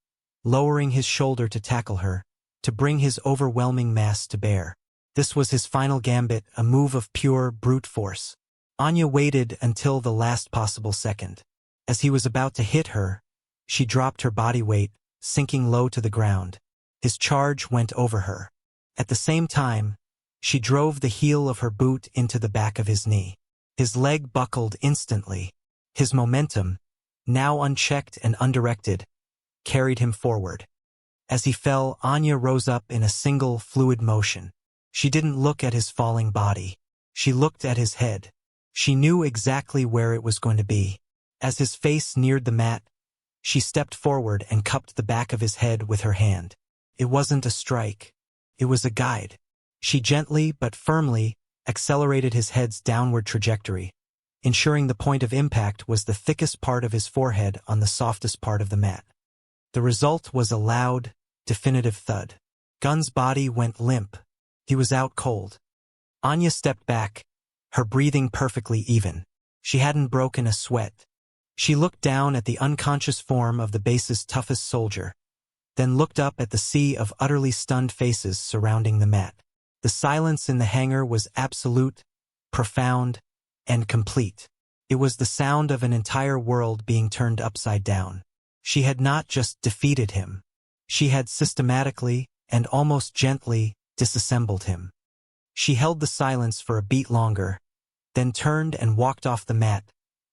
Speaker 1: lowering his shoulder to tackle her, to bring his overwhelming mass to bear. This was his final gambit, a move of pure brute force. Anya waited until the last possible second. As he was about to hit her, she dropped her body weight, sinking low to the ground. His charge went over her. At the same time, she drove the heel of her boot into the back of his knee. His leg buckled instantly. His momentum, now unchecked and undirected, carried him forward. As he fell, Anya rose up in a single, fluid motion. She didn't look at his falling body. She looked at his head. She knew exactly where it was going to be. As his face neared the mat, she stepped forward and cupped the back of his head with her hand. It wasn't a strike. It was a guide. She gently but firmly accelerated his head's downward trajectory, ensuring the point of impact was the thickest part of his forehead on the softest part of the mat. The result was a loud, definitive thud. Gunn's body went limp. He was out cold. Anya stepped back, her breathing perfectly even. She hadn't broken a sweat. She looked down at the unconscious form of the base's toughest soldier, then looked up at the sea of utterly stunned faces surrounding the mat. The silence in the hangar was absolute, profound, and complete. It was the sound of an entire world being turned upside down. She had not just defeated him. She had systematically and almost gently disassembled him. She held the silence for a beat longer, then turned and walked off the mat,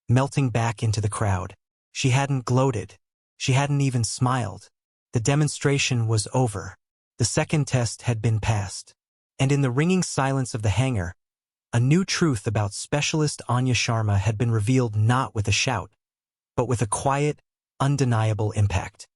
Speaker 1: melting back into the crowd. She hadn't gloated. She hadn't even smiled. The demonstration was over. The second test had been passed. And in the ringing silence of the hangar, a new truth about specialist Anya Sharma had been revealed, not with a shout, but with a quiet, undeniable impact.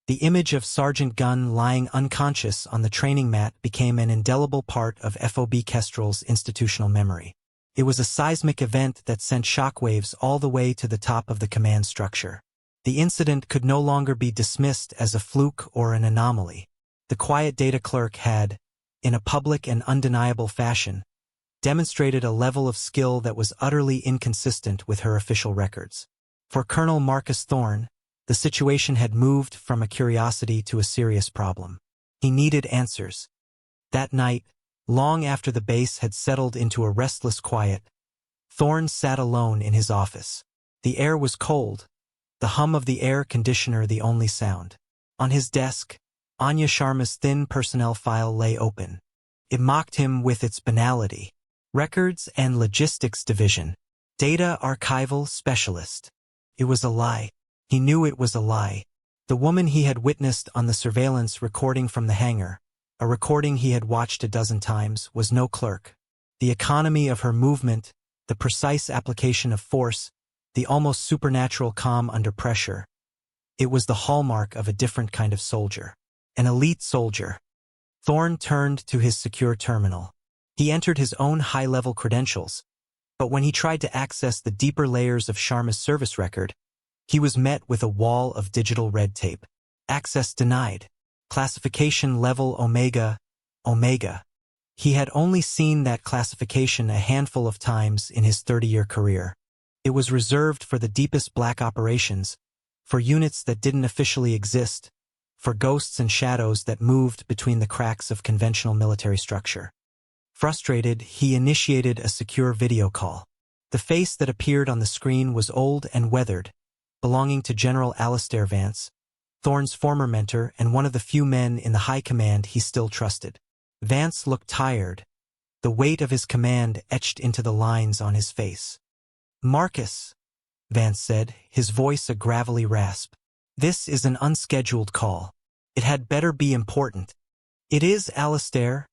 Speaker 1: The image of Sergeant Gunn lying unconscious on the training mat became an indelible part of FOB Kestrel's institutional memory. It was a seismic event that sent shockwaves all the way to the top of the command structure. The incident could no longer be dismissed as a fluke or an anomaly. The quiet data clerk had, in a public and undeniable fashion, demonstrated a level of skill that was utterly inconsistent with her official records. For Colonel Marcus Thorne, the situation had moved from a curiosity to a serious problem. He needed answers. That night, long after the base had settled into a restless quiet, Thorne sat alone in his office. The air was cold, the hum of the air conditioner the only sound. On his desk, Anya Sharma's thin personnel file lay open. It mocked him with its banality. Records and Logistics Division. Data Archival Specialist. It was a lie. He knew it was a lie. The woman he had witnessed on the surveillance recording from the hangar, a recording he had watched a dozen times, was no clerk. The economy of her movement, the precise application of force, the almost supernatural calm under pressure. It was the hallmark of a different kind of soldier. An elite soldier. Thorne turned to his secure terminal. He entered his own high-level credentials, but when he tried to access the deeper layers of Sharma's service record, he was met with a wall of digital red tape. Access denied. Classification level Omega. Omega. He had only seen that classification a handful of times in his 30-year career. It was reserved for the deepest black operations, for units that didn't officially exist, for ghosts and shadows that moved between the cracks of conventional military structure. Frustrated, he initiated a secure video call. The face that appeared on the screen was old and weathered, belonging to General Alistair Vance, Thorne's former mentor and one of the few men in the high command he still trusted. Vance looked tired, the weight of his command etched into the lines on his face. "Marcus," Vance said, his voice a gravelly rasp. "This is an unscheduled call. It had better be important." "It is, Alistair,"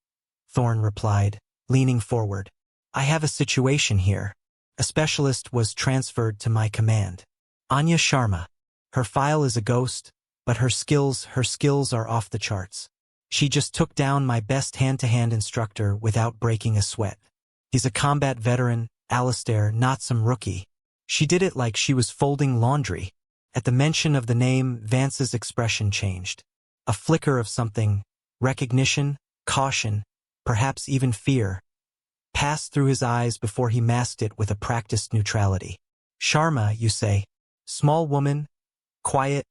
Speaker 1: Thorne replied, leaning forward. "I have a situation here. A specialist was transferred to my command. Anya Sharma. Her file is a ghost, but her skills are off the charts. She just took down my best hand-to-hand instructor without breaking a sweat. He's a combat veteran, Alistair, not some rookie. She did it like she was folding laundry." At the mention of the name, Vance's expression changed. A flicker of something, recognition, caution, perhaps even fear, passed through his eyes before he masked it with a practiced neutrality. "Sharma, you say? Small woman? Quiet?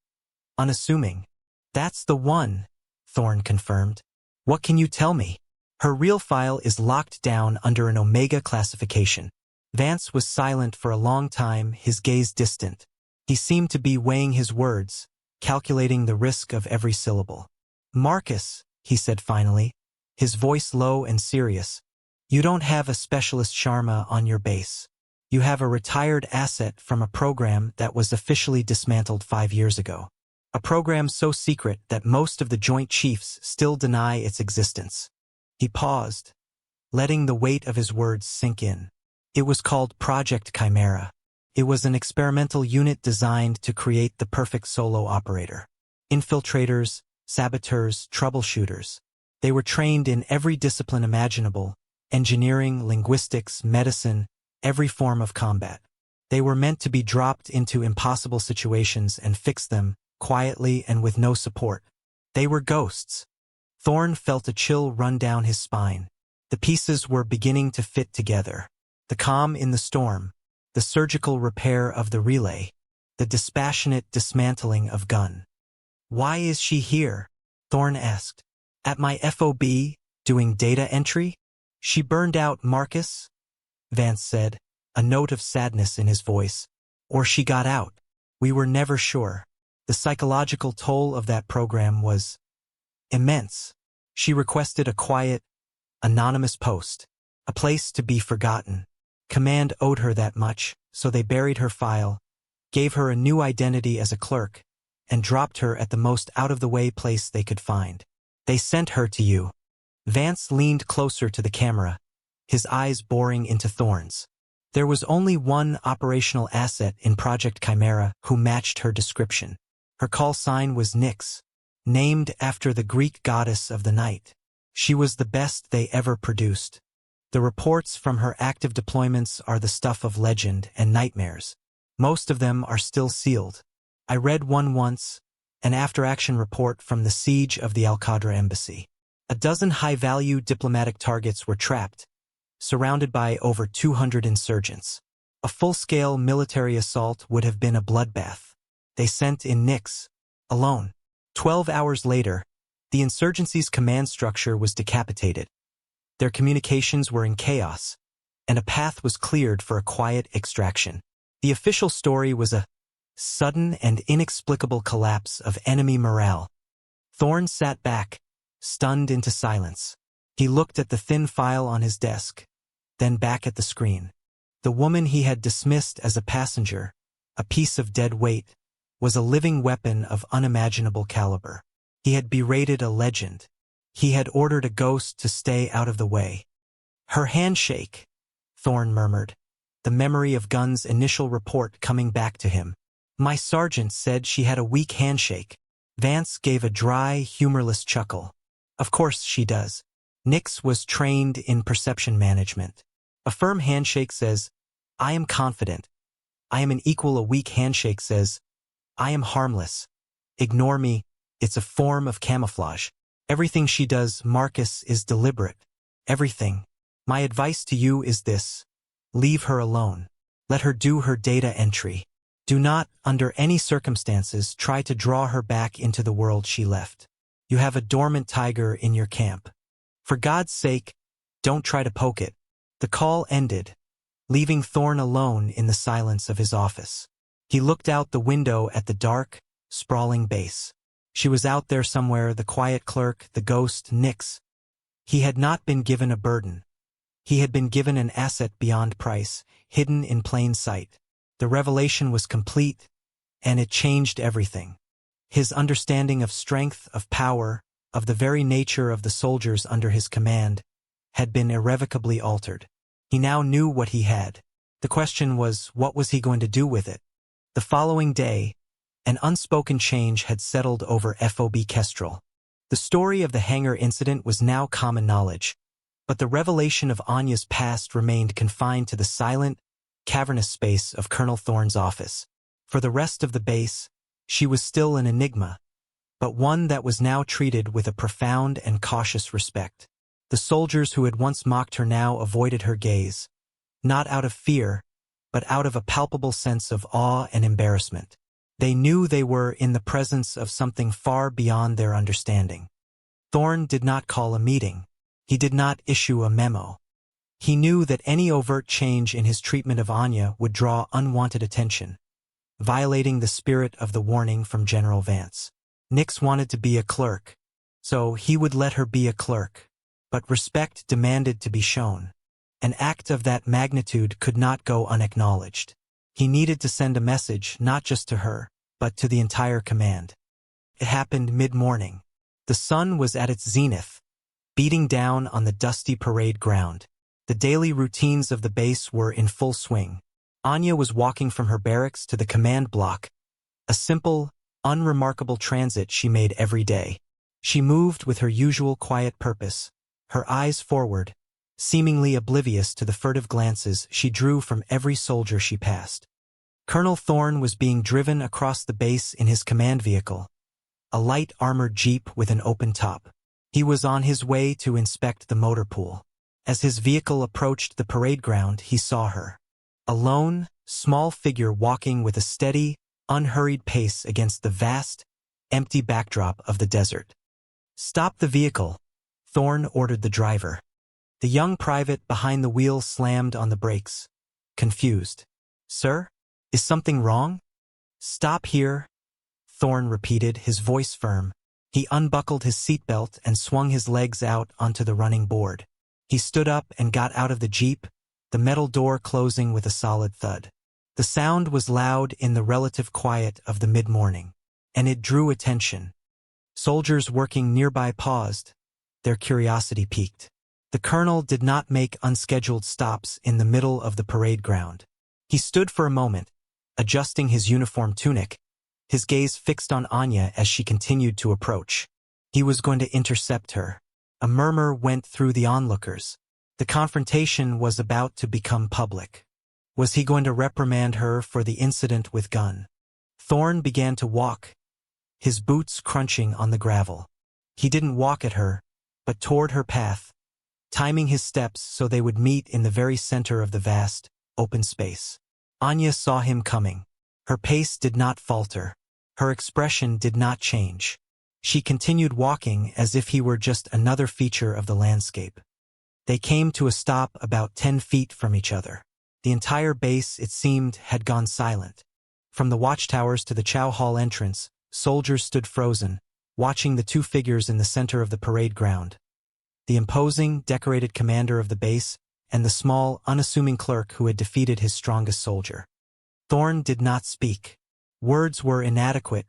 Speaker 1: Unassuming?" "That's the one," Thorne confirmed. "What can you tell me?" "Her real file is locked down under an Omega classification." Vance was silent for a long time, his gaze distant. He seemed to be weighing his words, calculating the risk of every syllable. "Marcus," he said finally, his voice low and serious, "you don't have a specialist Sharma on your base. You have a retired asset from a program that was officially dismantled 5 years ago. A program so secret that most of the Joint Chiefs still deny its existence." He paused, letting the weight of his words sink in. It was called Project Chimera. It was an experimental unit designed to create the perfect solo operator. Infiltrators, saboteurs, troubleshooters. They were trained in every discipline imaginable: engineering, linguistics, medicine, every form of combat. They were meant to be dropped into impossible situations and fix them, quietly and with no support. They were ghosts. Thorne felt a chill run down his spine. The pieces were beginning to fit together. The calm in the storm, the surgical repair of the relay, the dispassionate dismantling of Gunn. "Why is she here?" Thorne asked. "At my FOB, doing data entry?" "She burned out, Marcus," Vance said, a note of sadness in his voice. "Or she got out. We were never sure." The psychological toll of that program was immense. She requested a quiet, anonymous post, a place to be forgotten. Command owed her that much, so they buried her file, gave her a new identity as a clerk, and dropped her at the most out-of-the-way place they could find. "They sent her to you." Vance leaned closer to the camera, his eyes boring into Thorne's. There was only one operational asset in Project Chimera who matched her description. Her call sign was Nyx, named after the Greek goddess of the night. She was the best they ever produced. The reports from her active deployments are the stuff of legend and nightmares. Most of them are still sealed. I read one once, an after-action report from the siege of the Al-Qadra embassy. 12 high-value diplomatic targets were trapped, surrounded by over 200 insurgents. A full-scale military assault would have been a bloodbath. They sent in Nyx, alone. 12 hours later, the insurgency's command structure was decapitated. Their communications were in chaos, and a path was cleared for a quiet extraction. The official story was a sudden and inexplicable collapse of enemy morale. Thorne sat back, stunned into silence. He looked at the thin file on his desk, then back at the screen. The woman he had dismissed as a passenger, a piece of dead weight, was a living weapon of unimaginable caliber. He had berated a legend. He had ordered a ghost to stay out of the way. "Her handshake," Thorne murmured, the memory of Gunn's initial report coming back to him. "My sergeant said she had a weak handshake." Vance gave a dry, humorless chuckle. "Of course she does. Nyx was trained in perception management. A firm handshake says, 'I am confident. I am an equal.' A weak handshake says, 'I am harmless. Ignore me.' It's a form of camouflage. Everything she does, Marcus, is deliberate. Everything. My advice to you is this: leave her alone. Let her do her data entry. Do not, under any circumstances, try to draw her back into the world she left. You have a dormant tiger in your camp. For God's sake, don't try to poke it." The call ended, leaving Thorne alone in the silence of his office. He looked out the window at the dark, sprawling base. She was out there somewhere, the quiet clerk, the ghost, Nix. He had not been given a burden. He had been given an asset beyond price, hidden in plain sight. The revelation was complete, and it changed everything. His understanding of strength, of power, of the very nature of the soldiers under his command, had been irrevocably altered. He now knew what he had. The question was, what was he going to do with it? The following day, an unspoken change had settled over FOB Kestrel. The story of the hangar incident was now common knowledge, but the revelation of Anya's past remained confined to the silent, cavernous space of Colonel Thorne's office. For the rest of the base, she was still an enigma, but one that was now treated with a profound and cautious respect. The soldiers who had once mocked her now avoided her gaze, not out of fear, but out of a palpable sense of awe and embarrassment. They knew they were in the presence of something far beyond their understanding. Thorne did not call a meeting. He did not issue a memo. He knew that any overt change in his treatment of Anya would draw unwanted attention, violating the spirit of the warning from General Vance. Nix wanted to be a clerk, so he would let her be a clerk. But respect demanded to be shown. An act of that magnitude could not go unacknowledged. He needed to send a message not just to her, but to the entire command. It happened mid-morning. The sun was at its zenith, beating down on the dusty parade ground. The daily routines of the base were in full swing. Anya was walking from her barracks to the command block, a simple, unremarkable transit she made every day. She moved with her usual quiet purpose, her eyes forward, seemingly oblivious to the furtive glances she drew from every soldier she passed. Colonel Thorne was being driven across the base in his command vehicle, a light armored jeep with an open top. He was on his way to inspect the motor pool. As his vehicle approached the parade ground, he saw her. A lone, small figure walking with a steady, unhurried pace against the vast, empty backdrop of the desert. "Stop the vehicle," Thorne ordered the driver. The young private behind the wheel slammed on the brakes, confused. "Sir? Is something wrong?" "Stop here," Thorne repeated, his voice firm. He unbuckled his seatbelt and swung his legs out onto the running board. He stood up and got out of the jeep, the metal door closing with a solid thud. The sound was loud in the relative quiet of the mid-morning, and it drew attention. Soldiers working nearby paused, their curiosity piqued. The colonel did not make unscheduled stops in the middle of the parade ground. He stood for a moment, adjusting his uniform tunic, his gaze fixed on Anya as she continued to approach. He was going to intercept her. A murmur went through the onlookers. The confrontation was about to become public. Was he going to reprimand her for the incident with Gunn? Thorne began to walk, his boots crunching on the gravel. He didn't walk at her, but toward her path, timing his steps so they would meet in the very center of the vast, open space. Anya saw him coming. Her pace did not falter. Her expression did not change. She continued walking as if he were just another feature of the landscape. They came to a stop about 10 feet from each other. The entire base, it seemed, had gone silent. From the watchtowers to the Chow Hall entrance, soldiers stood frozen, watching the two figures in the center of the parade ground. The imposing, decorated commander of the base, and the small, unassuming clerk who had defeated his strongest soldier. Thorne did not speak. Words were inadequate,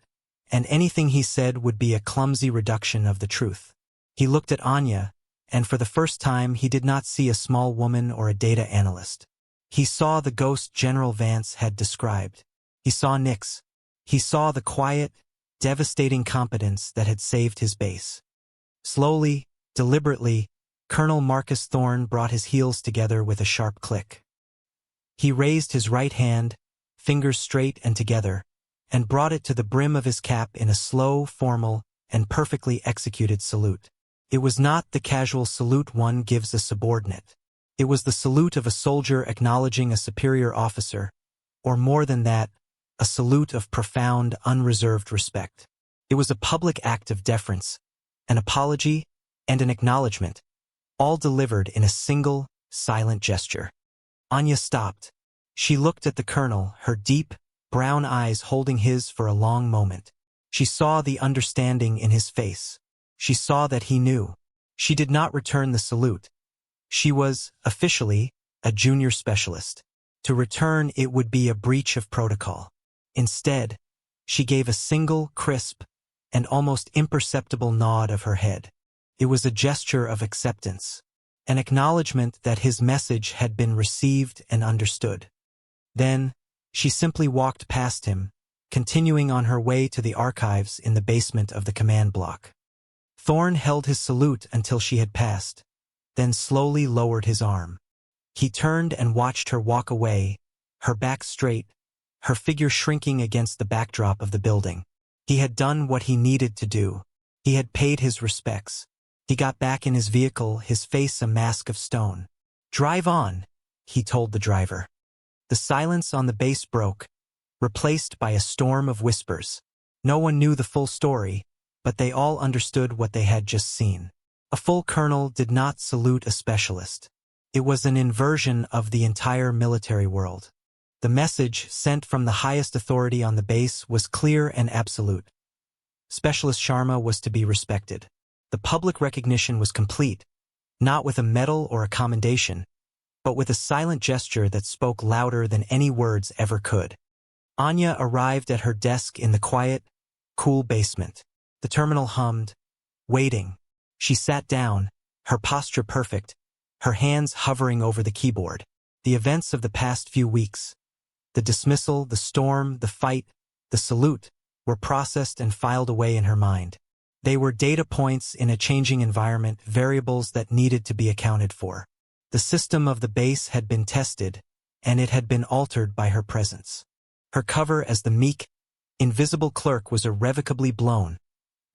Speaker 1: and anything he said would be a clumsy reduction of the truth. He looked at Anya, and for the first time he did not see a small woman or a data analyst. He saw the ghost General Vance had described. He saw Nix. He saw the quiet, devastating competence that had saved his base. Slowly, deliberately, Colonel Marcus Thorne brought his heels together with a sharp click. He raised his right hand, fingers straight and together, and brought it to the brim of his cap in a slow, formal, and perfectly executed salute. It was not the casual salute one gives a subordinate. It was the salute of a soldier acknowledging a superior officer, or more than that, a salute of profound, unreserved respect. It was a public act of deference, an apology, and an acknowledgement, all delivered in a single, silent gesture. Anya stopped. She looked at the colonel, her deep, brown eyes holding his for a long moment. She saw the understanding in his face. She saw that he knew. She did not return the salute. She was, officially, a junior specialist. To return, it would be a breach of protocol. Instead, she gave a single, crisp, and almost imperceptible nod of her head. It was a gesture of acceptance, an acknowledgement that his message had been received and understood. Then, she simply walked past him, continuing on her way to the archives in the basement of the command block. Thorne held his salute until she had passed, then slowly lowered his arm. He turned and watched her walk away, her back straight, her figure shrinking against the backdrop of the building. He had done what he needed to do. He had paid his respects. He got back in his vehicle, his face a mask of stone. "Drive on," he told the driver. The silence on the base broke, replaced by a storm of whispers. No one knew the full story, but they all understood what they had just seen. A full colonel did not salute a specialist. It was an inversion of the entire military world. The message, sent from the highest authority on the base, was clear and absolute. Specialist Sharma was to be respected. The public recognition was complete, not with a medal or a commendation, but with a silent gesture that spoke louder than any words ever could. Anya arrived at her desk in the quiet, cool basement. The terminal hummed, waiting. She sat down, her posture perfect, her hands hovering over the keyboard. The events of the past few weeks, the dismissal, the storm, the fight, the salute, were processed and filed away in her mind. They were data points in a changing environment, variables that needed to be accounted for. The system of the base had been tested, and it had been altered by her presence. Her cover as the meek, invisible clerk was irrevocably blown,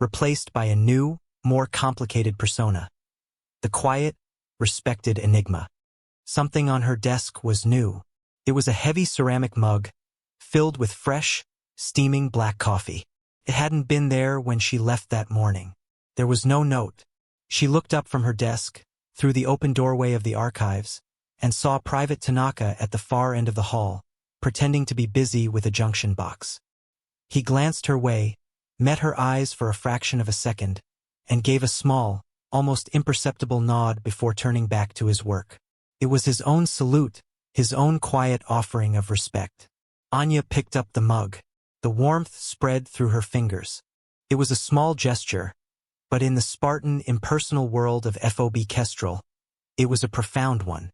Speaker 1: replaced by a new, more complicated persona. The quiet, respected enigma. Something on her desk was new. It was a heavy ceramic mug, filled with fresh, steaming black coffee. It hadn't been there when she left that morning. There was no note. She looked up from her desk, through the open doorway of the archives, and saw Private Tanaka at the far end of the hall, pretending to be busy with a junction box. He glanced her way, met her eyes for a fraction of a second, and gave a small, almost imperceptible nod before turning back to his work. It was his own salute, his own quiet offering of respect. Anya picked up the mug. The warmth spread through her fingers. It was a small gesture, but in the Spartan, impersonal world of FOB Kestrel, it was a profound one.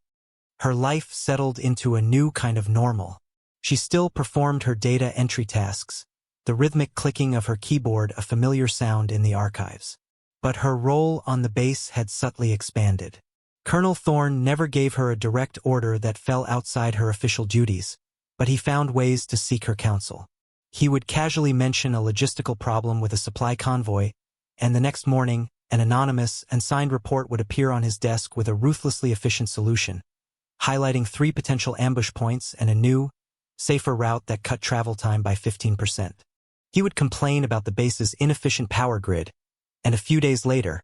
Speaker 1: Her life settled into a new kind of normal. She still performed her data entry tasks, the rhythmic clicking of her keyboard a familiar sound in the archives. But her role on the base had subtly expanded. Colonel Thorne never gave her a direct order that fell outside her official duties, but he found ways to seek her counsel. He would casually mention a logistical problem with a supply convoy, and the next morning, an anonymous, unsigned report would appear on his desk with a ruthlessly efficient solution, highlighting 3 potential ambush points and a new, safer route that cut travel time by 15%. He would complain about the base's inefficient power grid, and a few days later,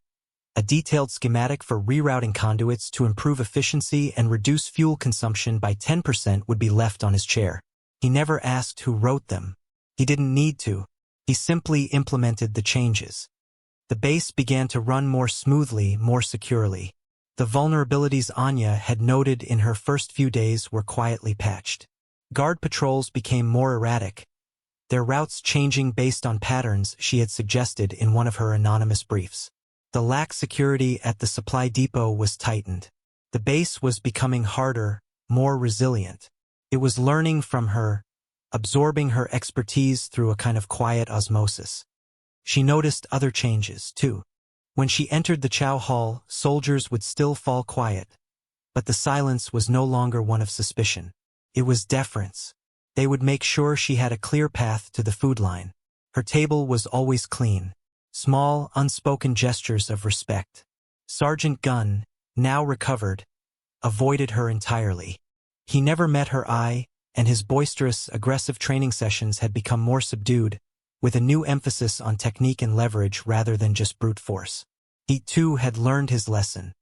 Speaker 1: a detailed schematic for rerouting conduits to improve efficiency and reduce fuel consumption by 10% would be left on his chair. He never asked who wrote them. He didn't need to. He simply implemented the changes. The base began to run more smoothly, more securely. The vulnerabilities Anya had noted in her first few days were quietly patched. Guard patrols became more erratic, their routes changing based on patterns she had suggested in one of her anonymous briefs. The lax security at the supply depot was tightened. The base was becoming harder, more resilient. It was learning from her, absorbing her expertise through a kind of quiet osmosis. She noticed other changes, too. When she entered the chow hall, soldiers would still fall quiet, but the silence was no longer one of suspicion. It was deference. They would make sure she had a clear path to the food line. Her table was always clean. Small, unspoken gestures of respect. Sergeant Gunn, now recovered, avoided her entirely. He never met her eye, and his boisterous, aggressive training sessions had become more subdued, with a new emphasis on technique and leverage rather than just brute force. He, too, had learned his lesson.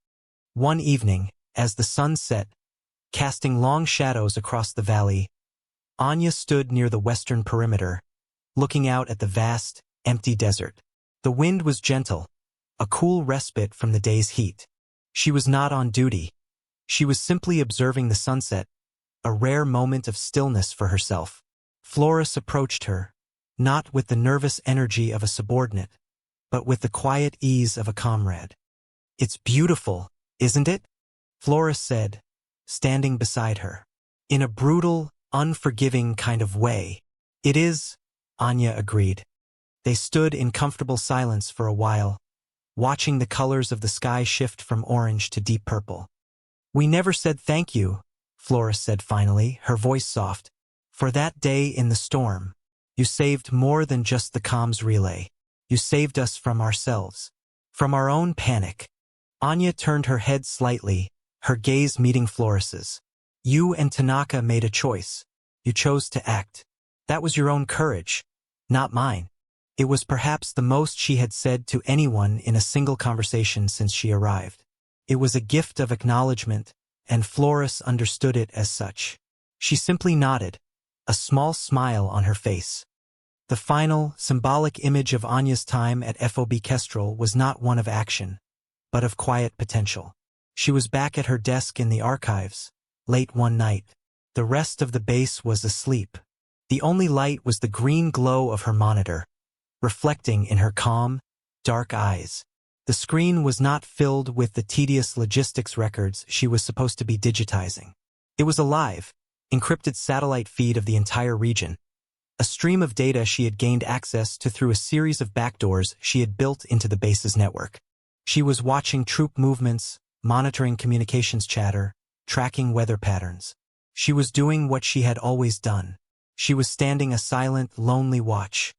Speaker 1: One evening, as the sun set, casting long shadows across the valley, Anya stood near the western perimeter, looking out at the vast, empty desert. The wind was gentle, a cool respite from the day's heat. She was not on duty. She was simply observing the sunset, a rare moment of stillness for herself. Floris approached her, not with the nervous energy of a subordinate, but with the quiet ease of a comrade. "It's beautiful, isn't it?" Floris said, standing beside her. In a brutal, unforgiving kind of way. "It is," Anya agreed. They stood in comfortable silence for a while, watching the colors of the sky shift from orange to deep purple. "We never said thank you," Floris said finally, her voice soft. "For that day in the storm. You saved more than just the comms relay. You saved us from ourselves. From our own panic." Anya turned her head slightly, her gaze meeting Floris's. "You and Tanaka made a choice. You chose to act. That was your own courage, not mine." It was perhaps the most she had said to anyone in a single conversation since she arrived. It was a gift of acknowledgement, and Floris understood it as such. She simply nodded, a small smile on her face. The final, symbolic image of Anya's time at FOB Kestrel was not one of action, but of quiet potential. She was back at her desk in the archives, late one night. The rest of the base was asleep. The only light was the green glow of her monitor, reflecting in her calm, dark eyes. The screen was not filled with the tedious logistics records she was supposed to be digitizing. It was a live, encrypted satellite feed of the entire region, a stream of data she had gained access to through a series of backdoors she had built into the base's network. She was watching troop movements, monitoring communications chatter, tracking weather patterns. She was doing what she had always done. She was standing a silent, lonely watch.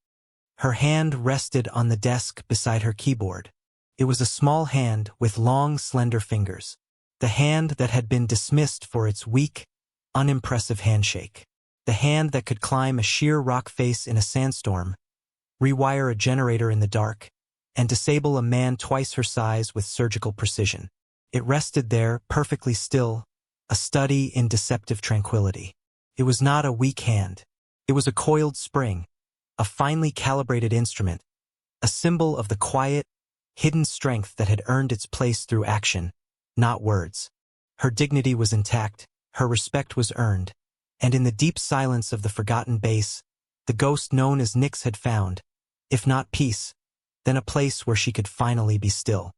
Speaker 1: Her hand rested on the desk beside her keyboard. It was a small hand with long, slender fingers. The hand that had been dismissed for its weak, unimpressive handshake. The hand that could climb a sheer rock face in a sandstorm, rewire a generator in the dark, and disable a man twice her size with surgical precision. It rested there, perfectly still, a study in deceptive tranquility. It was not a weak hand. It was a coiled spring, a finely calibrated instrument, a symbol of the quiet, hidden strength that had earned its place through action, not words. Her dignity was intact, her respect was earned, and in the deep silence of the forgotten base, the ghost known as Nyx had found, if not peace, then a place where she could finally be still.